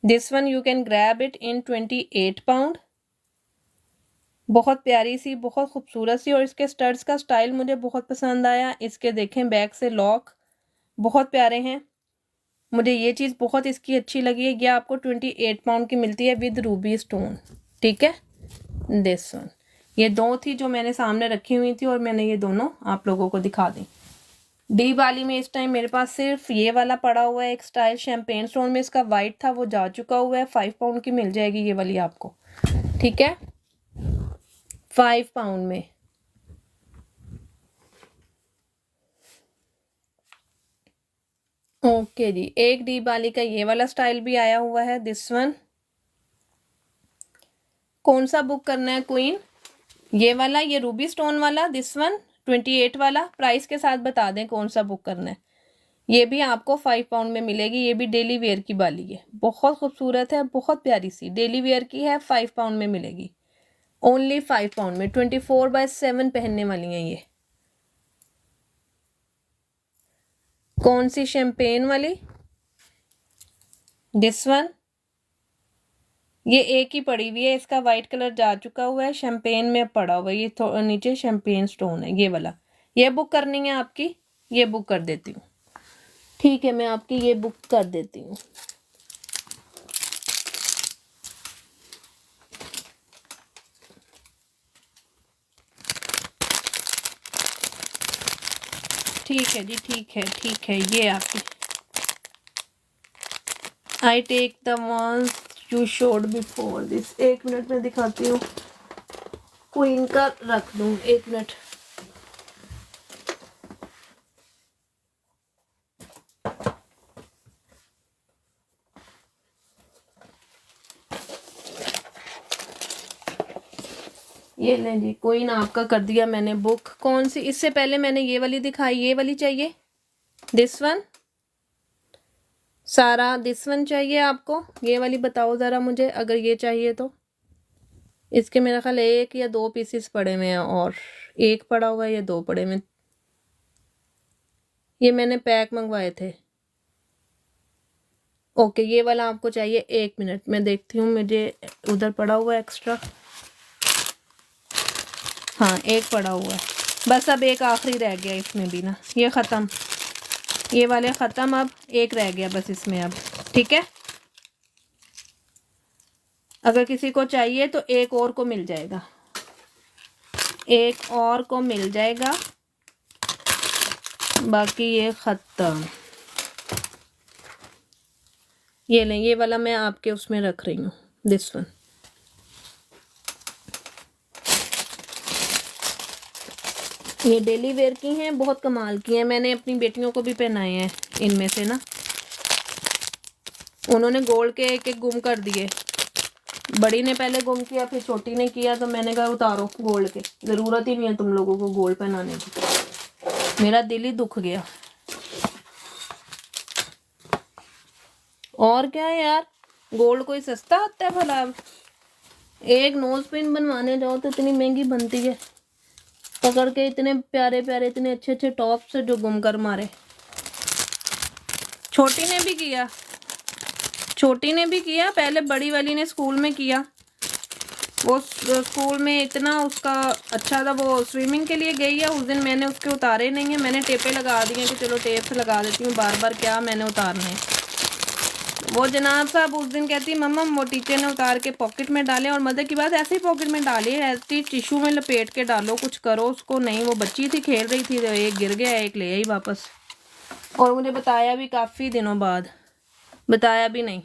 S1: This one you can grab it in 28 pound. बहुत प्यारी सी, बहुत खूबसूरत सी, और इसके स्टड्स का स्टाइल मुझे बहुत पसंद आया। इसके देखें बैक से लॉक बहुत प्यारे हैं, मुझे ये चीज़ बहुत इसकी अच्छी लगी है। ये आपको 28 पाउंड की मिलती है विद रूबी स्टोन, ठीक है। दिस वन, ये दो थी जो मैंने सामने रखी हुई थी और मैंने ये दोनों आप लोगों को दिखा दी। डी वाली में इस टाइम मेरे पास सिर्फ ये वाला पड़ा हुआ है, एक स्टाइल शैम्पेन स्टोन में, इसका वाइट था वो जा चुका हुआ है। 5 पाउंड की मिल जाएगी ये वाली आपको, ठीक है, 5 पाउंड में। ओके जी, एक डी वाली का ये वाला स्टाइल भी आया हुआ है। दिस वन कौन सा बुक करना है क्वीन? ये वाला, ये रूबी स्टोन वाला, दिस वन 28 वाला। प्राइस के साथ बता दें कौन सा बुक करना है। ये भी आपको 5 पाउंड में मिलेगी। ये भी डेली वेयर की बाली है, बहुत खूबसूरत है, बहुत प्यारी सी डेली वेयर की है। 5 पाउंड में मिलेगी, ओनली 5 पाउंड में। 24/7 पहनने वाली हैं ये। कौन सी? शैम्पेन वाली, दिस वन। ये एक ही पड़ी हुई है, इसका वाइट कलर जा चुका हुआ है, शैम्पेन में पड़ा हुआ है। ये नीचे शैम्पेन स्टोन है ये वाला। ये बुक करनी है आपकी, ये बुक कर देती हूँ, ठीक है, मैं आपकी ये बुक कर देती हूँ। ठीक है जी, ठीक है, ठीक है, ये आपकी। I take the ones you showed before this. 1 minute में दिखाती हूँ, क्वीन का रख दूँ, 1 मिनट। ये लें जी, क्वीन आपका कर दिया मैंने बुक। कौन सी? इससे पहले मैंने ये वाली दिखाई, ये वाली चाहिए, दिस वन। सारा दिस वन चाहिए आपको? ये वाली बताओ ज़रा मुझे, अगर ये चाहिए तो। इसके मेरा ख्याल 1 या 2 पीसेस पड़े हुए हैं, और एक पड़ा हुआ है या 2 पड़े हुए। ये मैंने पैक मंगवाए थे। ओके, ये वाला आपको चाहिए। 1 मिनट मैं देखती हूँ, मुझे उधर पड़ा हुआ है एक्स्ट्रा। हाँ, एक पड़ा हुआ है बस, अब एक आखिरी रह गया इसमें भी ना। ये ख़त्म, ये वाले ख़त्म, अब एक रह गया बस इसमें अब, ठीक है। अगर किसी को चाहिए तो एक और को मिल जाएगा, एक और को मिल जाएगा, बाकी ये ख़त्म। ये लें, ये वाला मैं आपके उसमें रख रही हूँ, दिस वन। ये डेली वेयर की हैं, बहुत कमाल की हैं। मैंने अपनी बेटियों को भी पहनाए हैं इनमें से ना। उन्होंने गोल्ड के एक एक गुम कर दिए। बड़ी ने पहले गुम किया, फिर छोटी ने किया, तो मैंने कहा उतारो गोल्ड के, ज़रूरत ही नहीं है तुम लोगों को गोल्ड पहनाने की। मेरा दिल ही दुख गया। और क्या है यार, गोल्ड कोई सस्ता आता है भला? अब एक नोज पिन बनवाने जाओ तो इतनी महंगी बनती है, पकड़ के इतने प्यारे प्यारे, इतने अच्छे अच्छे टॉप्स जो गुम कर मारे। छोटी ने भी किया, छोटी ने भी किया, पहले बड़ी वाली ने स्कूल में किया। वो स्कूल में इतना उसका अच्छा था, वो स्विमिंग के लिए गई है उस दिन, मैंने उसके उतारे नहीं है। मैंने टेपे लगा दी हैं कि चलो टेप से लगा देती हूँ, बार बार क्या मैंने उतारने हैं। वो जनाब साहब उस दिन कहती मम्मा वो टीचर ने उतार के पॉकेट में डाले, और मदर की बात ऐसे ही पॉकेट में डाली, ऐसी टिश्यू में लपेट के डालो, कुछ करो उसको। नहीं, वो बच्ची थी, खेल रही थी, तो एक गिर गया, एक ले आई वापस। और मुझे बताया भी काफ़ी दिनों बाद, बताया भी नहीं।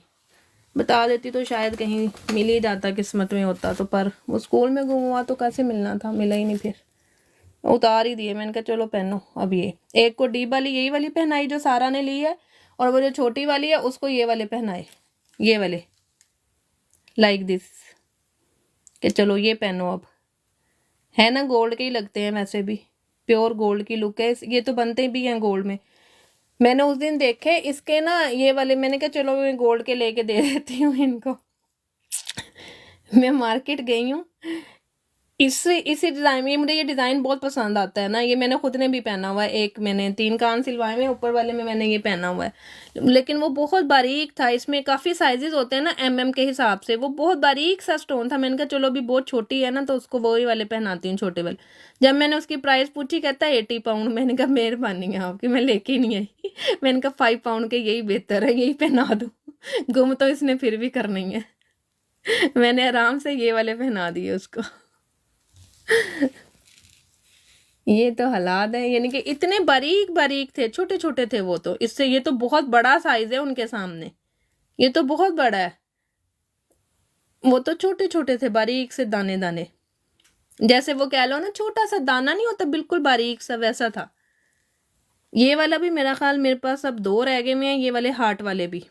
S1: बता देती तो शायद कहीं मिल ही जाता, किस्मत में होता तो। पर वो स्कूल में गुम हुआ तो कैसे मिलना था, मिला ही नहीं फिर। उतार ही दिए, मैंने कहा चलो पहनो। अब ये एक को डीप वाली यही वाली पहनाई जो सारा ने ली है, और वो जो छोटी वाली है उसको ये वाले पहनाए, ये वाले लाइक दिस, कि चलो ये पहनो। अब है ना, गोल्ड के ही लगते हैं वैसे भी, प्योर गोल्ड की लुक है, ये तो बनते भी हैं गोल्ड में। मैंने उस दिन देखे इसके ना ये वाले, मैंने कहा चलो मैं गोल्ड के लेके दे देती हूँ इनको। मैं मार्केट गई हूँ, इसी डिज़ाइन में, मुझे ये डिज़ाइन बहुत पसंद आता है ना, ये मैंने खुद ने भी पहना हुआ है। एक मैंने 3 कान सिलवाए हुए, ऊपर वाले में मैंने ये पहना हुआ है, लेकिन वो बहुत बारीक था। इसमें काफ़ी साइजेस होते हैं ना mm के हिसाब से, वो बहुत बारीक सा स्टोन था। मैंने कहा चलो अभी बहुत छोटी है ना, तो उसको वही वाले पहनाती हूँ, छोटे वाले। जब मैंने उसकी प्राइस पूछी, कहता है 80 पाउंड। मैंने कहा मेहरबानी है आपकी, मैं लेके ही नहीं आई। मैंने कहा 5 पाउंड के यही बेहतर है, यही पहना दूँ। गुम तो इसने फिर भी करनी है। मैंने आराम से ये वाले पहना दिए उसको। ये तो हालात है, यानी कि इतने बारीक बारीक थे, छोटे छोटे थे वो तो, इससे ये तो बहुत बड़ा साइज है उनके सामने, ये तो बहुत बड़ा है। वो तो छोटे छोटे थे, बारीक से दाने दाने, जैसे वो कह लो ना छोटा सा दाना नहीं होता, बिल्कुल बारीक सा, वैसा था। ये वाला भी मेरा ख्याल मेरे पास अब 2 रह गए हैं, ये वाले हार्ट वाले भी।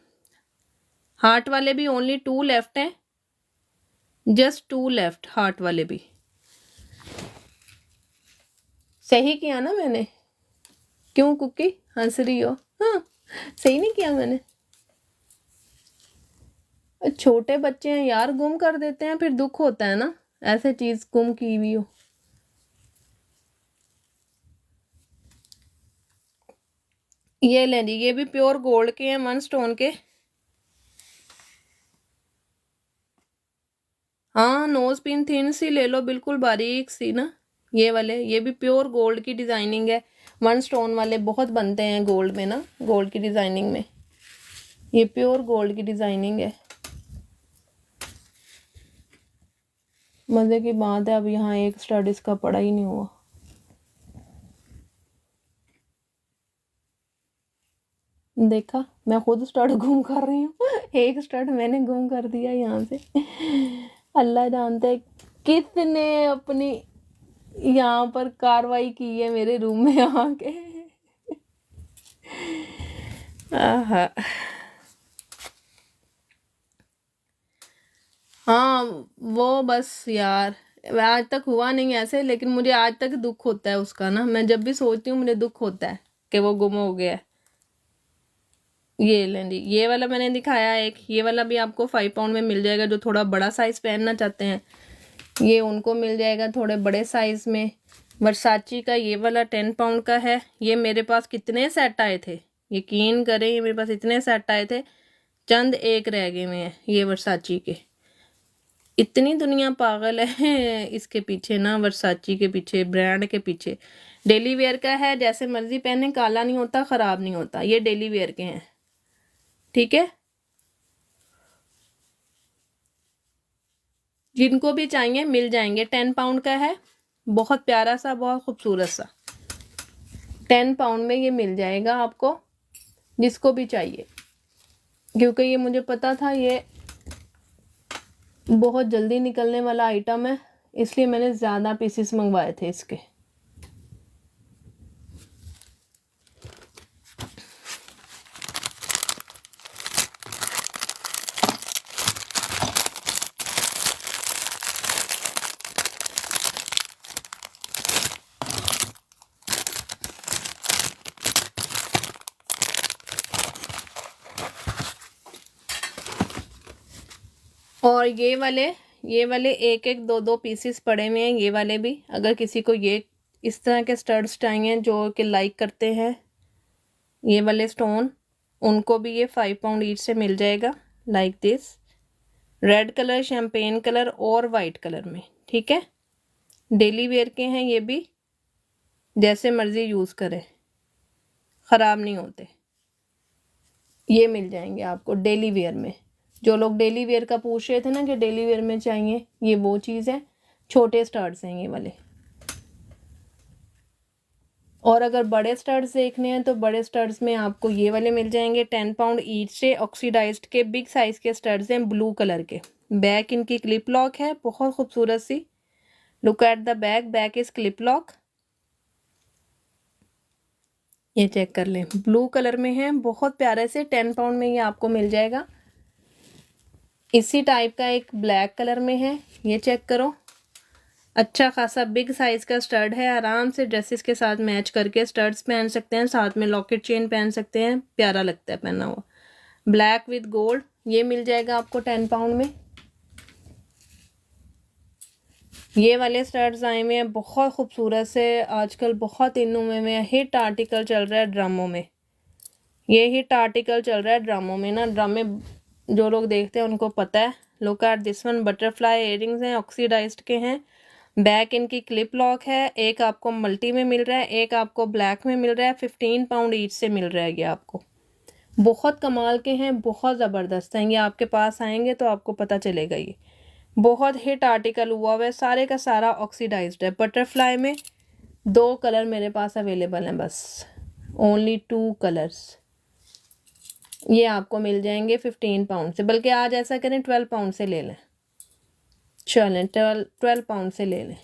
S1: हार्ट वाले भी ओनली 2 लेफ्ट हैं, जस्ट 2 लेफ्ट, हार्ट वाले भी। सही किया ना मैंने? क्यों कुकी हंस रही हो? हाँ, सही नहीं किया मैंने? छोटे बच्चे हैं यार, गुम कर देते हैं, फिर दुख होता है ना, ऐसे चीज गुम की हुई हो। ये लें जी, ये भी प्योर गोल्ड के हैं, 1 स्टोन के। हाँ, नोज पिन थिन सी ले लो, बिल्कुल बारीक सी ना, ये वाले। ये भी प्योर गोल्ड की डिजाइनिंग है, 1 स्टोन वाले बहुत बनते हैं गोल्ड में ना, गोल्ड की डिजाइनिंग में। ये प्योर गोल्ड की डिजाइनिंग है। मजे की बात है, अब यहाँ एक स्टड इसका पड़ा ही नहीं हुआ। देखा, मैं खुद स्टड गुम कर रही हूँ। एक स्टड मैंने गुम कर दिया यहाँ से। अल्लाह जानता है कितने अपनी यहाँ पर कार्रवाई की है मेरे रूम में आके। आहा। हाँ, वो बस यार, आज तक हुआ नहीं ऐसे, लेकिन मुझे आज तक दुख होता है उसका ना, मैं जब भी सोचती हूँ मुझे दुख होता है कि वो गुम हो गया है। ये लें जी, ये वाला मैंने दिखाया एक, ये वाला भी आपको 5 पाउंड में मिल जाएगा, जो थोड़ा बड़ा साइज पहनना चाहते हैं ये उनको मिल जाएगा थोड़े बड़े साइज में। वर्साची का ये वाला 10 पाउंड का है। ये मेरे पास कितने सेट आए थे, यकीन करें, ये मेरे पास इतने सेट आए थे, चंद एक रह गए हुए हैं ये वर्साची के। इतनी दुनिया पागल है इसके पीछे ना, वर्साची के पीछे, ब्रांड के पीछे। डेली वेयर का है, जैसे मर्जी पहने, काला नहीं होता, खराब नहीं होता, ये डेली वेयर के हैं, ठीक है। जिनको भी चाहिए मिल जाएंगे, 10 पाउंड का है, बहुत प्यारा सा, बहुत खूबसूरत सा, 10 पाउंड में ये मिल जाएगा आपको, जिसको भी चाहिए। क्योंकि ये मुझे पता था ये बहुत जल्दी निकलने वाला आइटम है, इसलिए मैंने ज़्यादा पीसेस मंगवाए थे इसके। और ये वाले एक एक दो दो पीसेस पड़े हुए हैं, ये वाले भी। अगर किसी को ये इस तरह के स्टड्स चाहिए जो कि लाइक करते हैं ये वाले स्टोन, उनको भी ये 5 पाउंड ईच से मिल जाएगा, like this. Red colour, champagne colour और वाइट कलर में, ठीक है। डेली वेयर के हैं ये भी, जैसे मर्जी यूज़ करें, ख़राब नहीं होते। ये मिल जाएंगे आपको डेली वेयर में। जो लोग डेली वेयर का पूछ रहे थे ना कि डेली वेयर में चाहिए, ये वो चीज़ है। छोटे स्टड्स हैं ये वाले। और अगर बड़े स्टड्स देखने हैं तो बड़े स्टड्स में आपको ये वाले मिल जाएंगे 10 पाउंड ईच से, ऑक्सीडाइज्ड के बिग साइज के स्टड्स हैं, ब्लू कलर के। बैक इनकी क्लिप लॉक है, बहुत खूबसूरत सी। Look at the back, back is clip lock. ये चेक कर लें, ब्लू कलर में है, बहुत प्यारे से 10 पाउंड में ये आपको मिल जाएगा। इसी टाइप का एक ब्लैक कलर में है, ये चेक करो, अच्छा खासा बिग साइज का स्टड है, आराम से ड्रेसेस के साथ मैच करके स्टड्स पहन सकते हैं, साथ में लॉकेट चेन पहन सकते हैं, प्यारा लगता है पहना हुआ। ब्लैक विद गोल्ड, ये मिल जाएगा आपको 10 पाउंड में। ये वाले स्टड्स आए हुए हैं बहुत खूबसूरत से, आजकल बहुत इन में हिट आर्टिकल चल रहा है ड्रामों में, ये हिट आर्टिकल चल रहा है ड्रामों में ना, ड्रामे जो लोग देखते हैं उनको पता है। Look at this one, butterfly earrings हैं, ऑक्सीडाइज्ड के हैं, बैक इनकी क्लिप लॉक है, एक आपको मल्टी में मिल रहा है, एक आपको ब्लैक में मिल रहा है, 15 पाउंड ईच से मिल रहा है ये आपको। बहुत कमाल के हैं, बहुत ज़बरदस्त हैं, ये आपके पास आएंगे तो आपको पता चलेगा। ये बहुत हिट आर्टिकल हुआ है, सारे का सारा ऑक्सीडाइज्ड है। बटरफ्लाई में 2 कलर मेरे पास अवेलेबल हैं, बस ओनली 2 कलर्स, ये आपको मिल जाएंगे 15 पाउंड से, बल्कि आज ऐसा करें 12 पाउंड से ले लें, चलें 12 पाउंड से ले लें।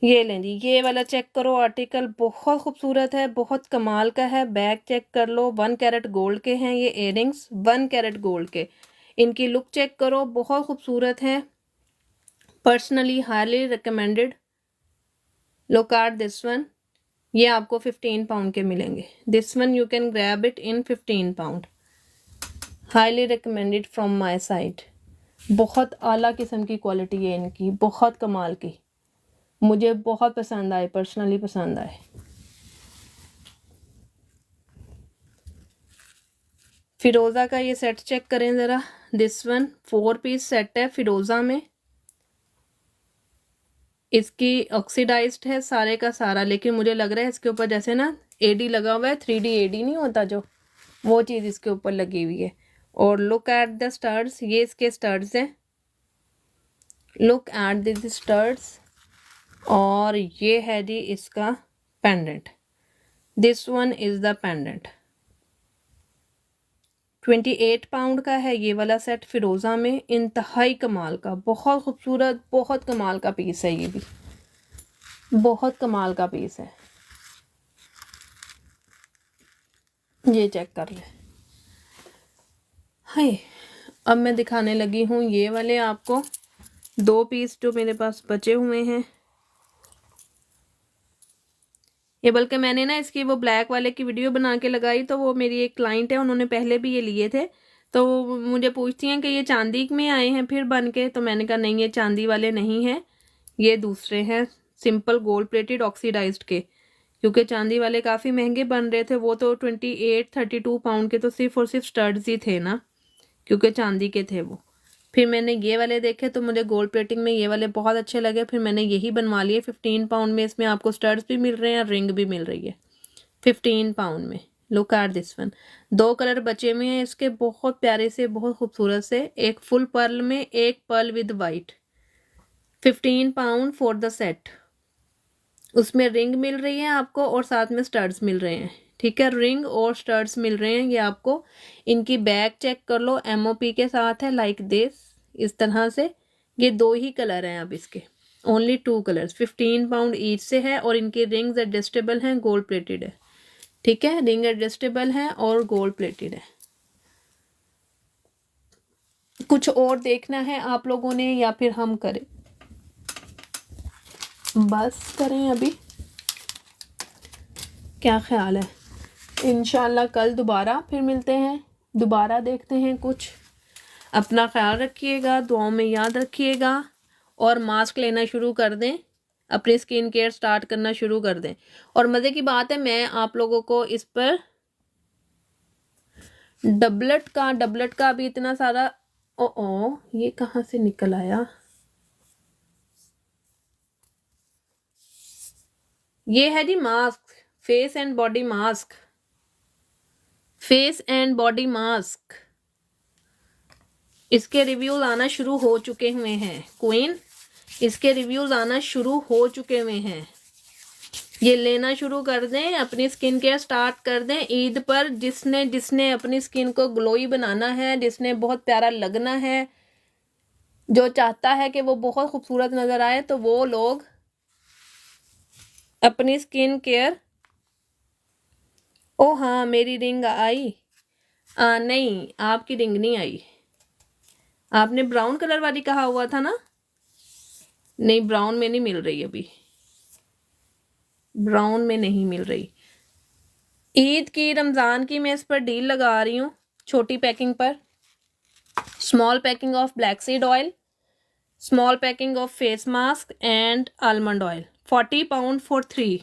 S1: ये लें जी, ये वाला चेक करो, आर्टिकल बहुत खूबसूरत है, बहुत कमाल का है। बैक चेक कर लो, 1 कैरेट गोल्ड के हैं ये इयररिंग्स, 1 कैरेट गोल्ड के। इनकी लुक चेक करो, बहुत खूबसूरत है, personally highly recommended. Look at this one, ये आपको 15 पाउंड के मिलेंगे। This one you can grab it in 15 pound, highly recommended from my side. बहुत आला किस्म की क्वालिटी है इनकी, बहुत कमाल की, मुझे बहुत पसंद आए, पर्सनली पसंद आए। फिरोज़ा का ये सेट चेक करें ज़रा, दिस वन 4 पीस सेट है फिरोज़ा में, इसकी ऑक्सीडाइज्ड है सारे का सारा, लेकिन मुझे लग रहा है इसके ऊपर जैसे ना एडी लगा हुआ है, 3D एडी नहीं होता जो, वो चीज़ इसके ऊपर लगी हुई है। और लुक एट द स्टड्स, ये इसके स्टड्स हैं, लुक एट दिस स्टड्स। और ये है जी इसका pendant, this one is the pendant. 28 pound का है ये वाला सेट फिरोज़ा में, इंतहाई कमाल का, बहुत खूबसूरत, बहुत कमाल का पीस है, ये भी बहुत कमाल का पीस है। ये चेक कर ले। हाय, अब मैं दिखाने लगी हूँ ये वाले आपको 2 पीस जो मेरे पास बचे हुए हैं। ये बल्कि मैंने ना इसकी वो ब्लैक वाले की वीडियो बना के लगाई, तो वो मेरी एक क्लाइंट है, उन्होंने पहले भी ये लिए थे, तो मुझे पूछती हैं कि ये चांदी में आए हैं फिर बन के, तो मैंने कहा नहीं, ये चांदी वाले नहीं हैं, ये दूसरे हैं, सिंपल गोल्ड प्लेटेड ऑक्सीडाइज्ड के, क्योंकि चांदी वाले काफ़ी महंगे बन रहे थे, वो तो 32 पाउंड के तो सिर्फ और सिर्फ स्टड्स ही थे ना, क्योंकि चांदी के थे वो। फिर मैंने ये वाले देखे तो मुझे गोल्ड प्लेटिंग में ये वाले बहुत अच्छे लगे, फिर मैंने यही बनवा लिए। 15 पाउंड में इसमें आपको स्टड्स भी मिल रहे हैं और रिंग भी मिल रही है 15 पाउंड में। Look at this one, 2 colour बचे हुए हैं इसके, बहुत प्यारे से, बहुत खूबसूरत से, एक फुल पर्ल में, एक pearl with white. 15 pound for the set, उसमें रिंग मिल रही है आपको और साथ में स्टड्स मिल रहे हैं, ठीक है, रिंग और स्टड्स मिल रहे हैं ये आपको। इनकी बैक चेक कर लो, MOP के साथ है, लाइक दिस, इस तरह से। ये 2 ही कलर हैं अब इसके, ओनली 2 कलर्स, 15 पाउंड ईच से है। और इनके रिंग्स एडजस्टेबल हैं, गोल्ड प्लेटेड है, ठीक है, रिंग एडजस्टेबल है और गोल्ड प्लेटेड है। कुछ और देखना है आप लोगों ने या फिर हम करें? बस करें अभी, क्या ख्याल है? इंशाल्लाह कल दोबारा फिर मिलते हैं, दोबारा देखते हैं कुछ। अपना ख्याल रखिएगा, दुआओं में याद रखिएगा, और मास्क लेना शुरू कर दें, अपनी स्किन केयर स्टार्ट करना शुरू कर दें। और मज़े की बात है, मैं आप लोगों को इस पर डबलट का भी इतना सारा, ओ ये कहाँ से निकल आया? ये है जी mask, face and body mask, face and body mask, इसके रिव्यूज आना शुरू हो चुके हुए हैं क्वीन, इसके रिव्यूज आना शुरू हो चुके हुए हैं। ये लेना शुरू कर दें, अपनी स्किन केयर स्टार्ट कर दें। ईद पर जिसने अपनी स्किन को ग्लोई बनाना है, जिसने बहुत प्यारा लगना है, जो चाहता है कि वो बहुत खूबसूरत नजर आए, तो वो लोग अपनी स्किन केयर ओ हाँ, मेरी रिंग आई। नहीं, आपकी रिंग नहीं आई। आपने ब्राउन कलर वाली कहा हुआ था ना? नहीं, ब्राउन में नहीं मिल रही अभी, ब्राउन में नहीं मिल रही। ईद की, रमज़ान की मैं इस पर डील लगा रही हूँ छोटी पैकिंग पर। Small packing of black seed oil, small packing of face mask and almond oil, 40 pound for 3।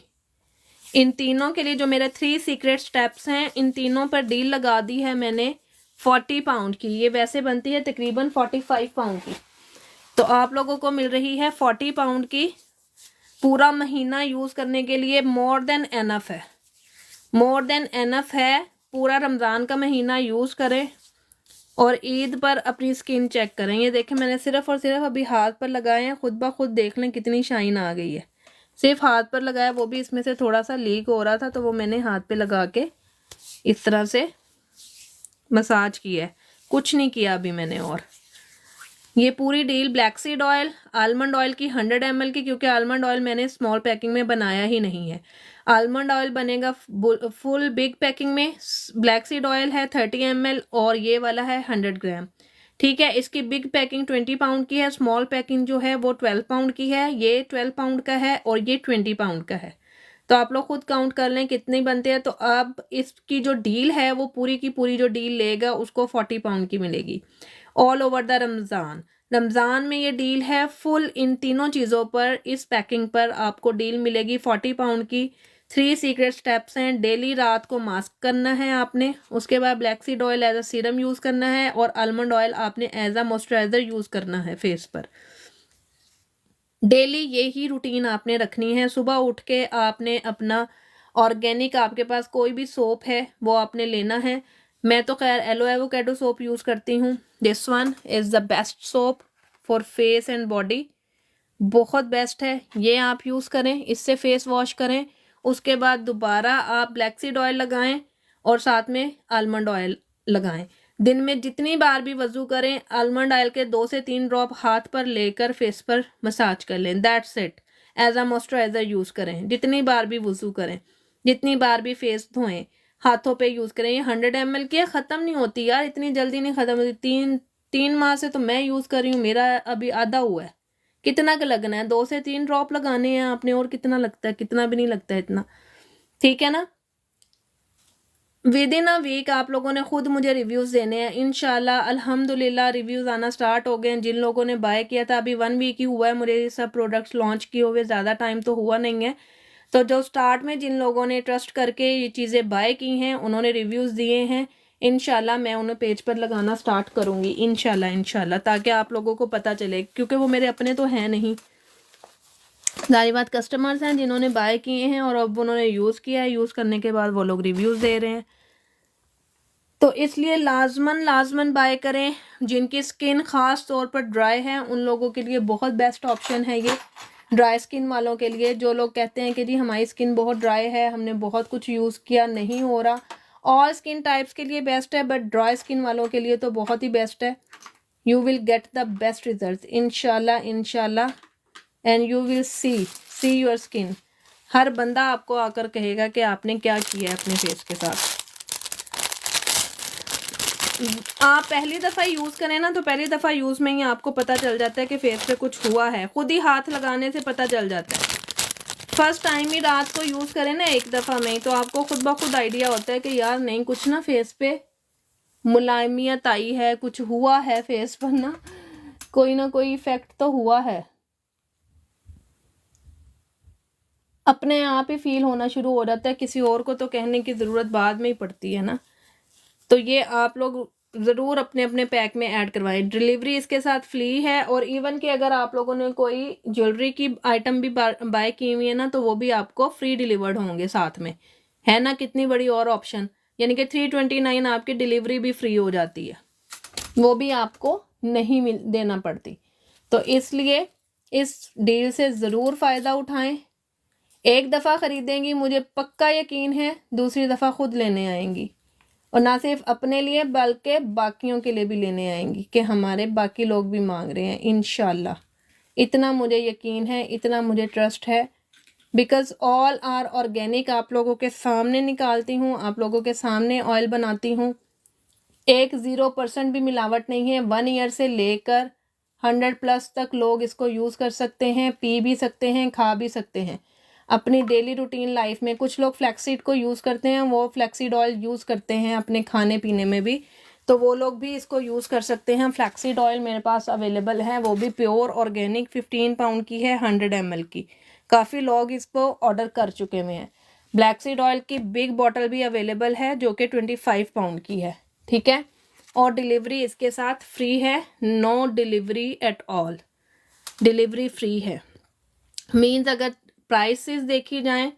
S1: इन तीनों के लिए जो मेरे 3 सीक्रेट स्टेप्स हैं, इन तीनों पर डील लगा दी है मैंने 40 पाउंड की। ये वैसे बनती है तकरीबन 45 पाउंड की, तो आप लोगों को मिल रही है 40 पाउंड की। पूरा महीना यूज़ करने के लिए मोर देन एनफ है, मोर देन एनफ है। पूरा रमज़ान का महीना यूज़ करें और ईद पर अपनी स्किन चेक करें। ये देखें, मैंने सिर्फ और सिर्फ अभी हाथ पर लगाए हैं, खुद ब खुद देख लें कितनी शाइन आ गई है। सिर्फ हाथ पर लगाया, वो भी इसमें से थोड़ा सा लीक हो रहा था, तो वो मैंने हाथ पे लगा के इस तरह से मसाज किया है, कुछ नहीं किया अभी मैंने। और ये पूरी deal black seed oil, almond oil की 100 ml की, क्योंकि आलमंड ऑयल मैंने स्मॉल पैकिंग में बनाया ही नहीं है। आलमंड ऑयल बनेगा फुल बिग पैकिंग में। ब्लैक सीड ऑयल है 30 ml और ये वाला है 100 ग्राम। ठीक है, इसकी बिग पैकिंग 20 पाउंड की है, स्मॉल पैकिंग जो है वो 12 पाउंड की है। ये 12 पाउंड का है और ये 20 पाउंड का है। तो आप लोग खुद काउंट कर लें कितने बनते हैं। तो अब इसकी जो डील है वो पूरी की पूरी जो डील लेगा उसको 40 पाउंड की मिलेगी all over the Ramzan. Ramzan में ये डील है फुल, इन तीनों चीज़ों पर, इस पैकिंग पर आपको डील मिलेगी 40 पाउंड की। 3 सीक्रेट स्टेप्स हैं। डेली रात को मास्क करना है आपने, उसके बाद black seed oil as a serum use करना है और आलमंड ऑयल आपने एज अ मॉइस्चराइज़र यूज़ करना है फेस पर। डेली यही रूटीन आपने रखनी है। सुबह उठ के आपने अपना ऑर्गेनिक, आपके पास कोई भी सोप है वो आपने लेना है। मैं तो खैर एलो एवोकेडो सोप यूज़ करती हूँ। This one is the best soap for face and body, बहुत बेस्ट है। ये आप यूज़ करें, इससे फेस वॉश करें। उसके बाद दोबारा आप ब्लैक सीड ऑयल लगाएं और साथ में आलमंड ऑयल लगाएं। दिन में जितनी बार भी वज़ू करें, आलमंड ऑयल के 2 से 3 ड्रॉप हाथ पर लेकर फेस पर मसाज कर लें। That's it. As a moisturiser use करें। जितनी बार भी वज़ू करें, जितनी बार भी फेस धोएं, हाथों पे यूज़ करें। ये 100 ml की है, ख़त्म नहीं होती यार, इतनी जल्दी नहीं ख़त्म होती। तीन माह से तो मैं यूज़ कर रही हूँ, मेरा अभी आधा हुआ है। कितना का लगना है? 2 से 3 ड्रॉप लगाने हैं आपने, और कितना लगता है? कितना भी नहीं लगता है इतना, ठीक है ना। विद इन अ वीक आप लोगों ने खुद मुझे रिव्यूज़ देने हैं इंशाल्लाह। अल्हम्दुलिल्लाह रिव्यूज़ आना स्टार्ट हो गए हैं। जिन लोगों ने बाय किया था, अभी 1 वीक ही हुआ है मुझे ये सब प्रोडक्ट्स लॉन्च किए हुए, ज़्यादा टाइम तो हुआ नहीं है। तो जो स्टार्ट में जिन लोगों ने ट्रस्ट करके ये चीज़ें बाय की हैं, उन्होंने रिव्यूज़ दिए हैं, इंशाल्लाह मैं उन्हें पेज पर लगाना स्टार्ट करूँगी इंशाल्लाह, ताकि आप लोगों को पता चले, क्योंकि वो मेरे अपने तो हैं नहीं। सारी बात कस्टमर्स हैं जिन्होंने बाय किए हैं और अब उन्होंने यूज़ किया है, यूज़ करने के बाद वो लोग रिव्यूज़ दे रहे हैं। तो इसलिए लाजमन बाय करें। जिनकी स्किन ख़ास तौर पर ड्राई है, उन लोगों के लिए बहुत बेस्ट ऑप्शन है ये। ड्राई स्किन वालों के लिए, जो लोग कहते हैं कि जी हमारी स्किन बहुत ड्राई है, हमने बहुत कुछ यूज़ किया नहीं हो रहा। ऑल स्किन टाइप्स के लिए बेस्ट है, बट ड्राई स्किन वालों के लिए तो बहुत ही बेस्ट है। You will get the best result इंशाल्लाह and you will see your skin. हर बंदा आपको आकर कहेगा कि आपने क्या किया है अपने फेस के साथ। आप पहली दफ़ा यूज़ करें ना, तो पहली दफ़ा यूज़ में ही आपको पता चल जाता है कि फेस पे कुछ हुआ है, खुद ही हाथ लगाने से पता चल जाता है। फर्स्ट टाइम ही रात को यूज़ करें ना एक दफ़ा में ही, तो आपको खुद ब खुद आइडिया होता है कि यार नहीं, कुछ ना फेस पे मुलायमियत आई है, कुछ हुआ है फेस पर ना कोई इफेक्ट तो हुआ है। अपने आप ही फील होना शुरू हो जाता है, किसी और को तो कहने की ज़रूरत बाद में ही पड़ती है ना। तो ये आप लोग ज़रूर अपने अपने पैक में ऐड करवाएं। डिलीवरी इसके साथ फ्री है, और इवन कि अगर आप लोगों ने कोई ज्वेलरी की आइटम भी बाय की हुई है ना, तो वो भी आपको फ्री डिलीवर्ड होंगे साथ में, है ना। कितनी बड़ी और ऑप्शन, यानी कि 329 आपकी डिलीवरी भी फ्री हो जाती है, वो भी आपको नहीं देना पड़ती। तो इसलिए इस डील से ज़रूर फ़ायदा उठाएं। एक दफ़ा ख़रीदेंगी, मुझे पक्का यकीन है दूसरी दफ़ा खुद लेने आएंगी, और ना सिर्फ अपने लिए बल्कि बाकियों के लिए भी लेने आएंगी कि हमारे बाकी लोग भी मांग रहे हैं इंशाल्लाह। इतना मुझे यकीन है, इतना मुझे ट्रस्ट है बिकॉज ऑल आर ऑर्गेनिक, आप लोगों के सामने निकालती हूँ, आप लोगों के सामने ऑयल बनाती हूँ। एक 0% भी मिलावट नहीं है। 1 ईयर से लेकर 100+ तक लोग इसको यूज़ कर सकते हैं, पी भी सकते हैं, खा भी सकते हैं अपनी डेली रूटीन लाइफ में। कुछ लोग फ्लैक्सीड को यूज़ करते हैं, वो फ्लैक्सीड ऑयल यूज़ करते हैं अपने खाने पीने में भी, तो वो लोग भी इसको यूज़ कर सकते हैं। फ्लैक्सीड ऑयल मेरे पास अवेलेबल है, वो भी प्योर ऑर्गेनिक 15 पाउंड की है, 100 ml की। काफ़ी लोग इसको ऑर्डर कर चुके हुए हैं। ब्लैक सीड ऑयल की बिग बॉटल भी अवेलेबल है जो कि 25 पाउंड की है, ठीक है। और डिलीवरी इसके साथ फ्री है, no delivery at all, delivery free है। मीन्स अगर प्राइसेस देखी जाएं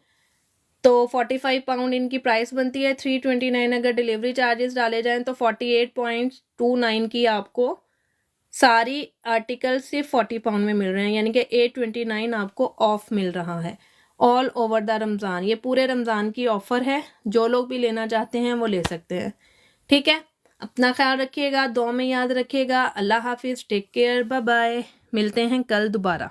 S1: तो 45 पाउंड इनकी प्राइस बनती है, 329 अगर डिलीवरी चार्जेस डाले जाएं तो 48.29 की आपको सारी आर्टिकल सिर्फ 40 पाउंड में मिल रहे हैं, यानी कि 829 आपको ऑफ मिल रहा है ऑल ओवर द रमज़ान। ये पूरे रमज़ान की ऑफ़र है, जो लोग भी लेना चाहते हैं वो ले सकते हैं, ठीक है। अपना ख्याल रखिएगा, दुआ में याद रखिएगा। अल्लाह हाफिज़, टेक केयर, बाय बाय। मिलते हैं कल दोबारा।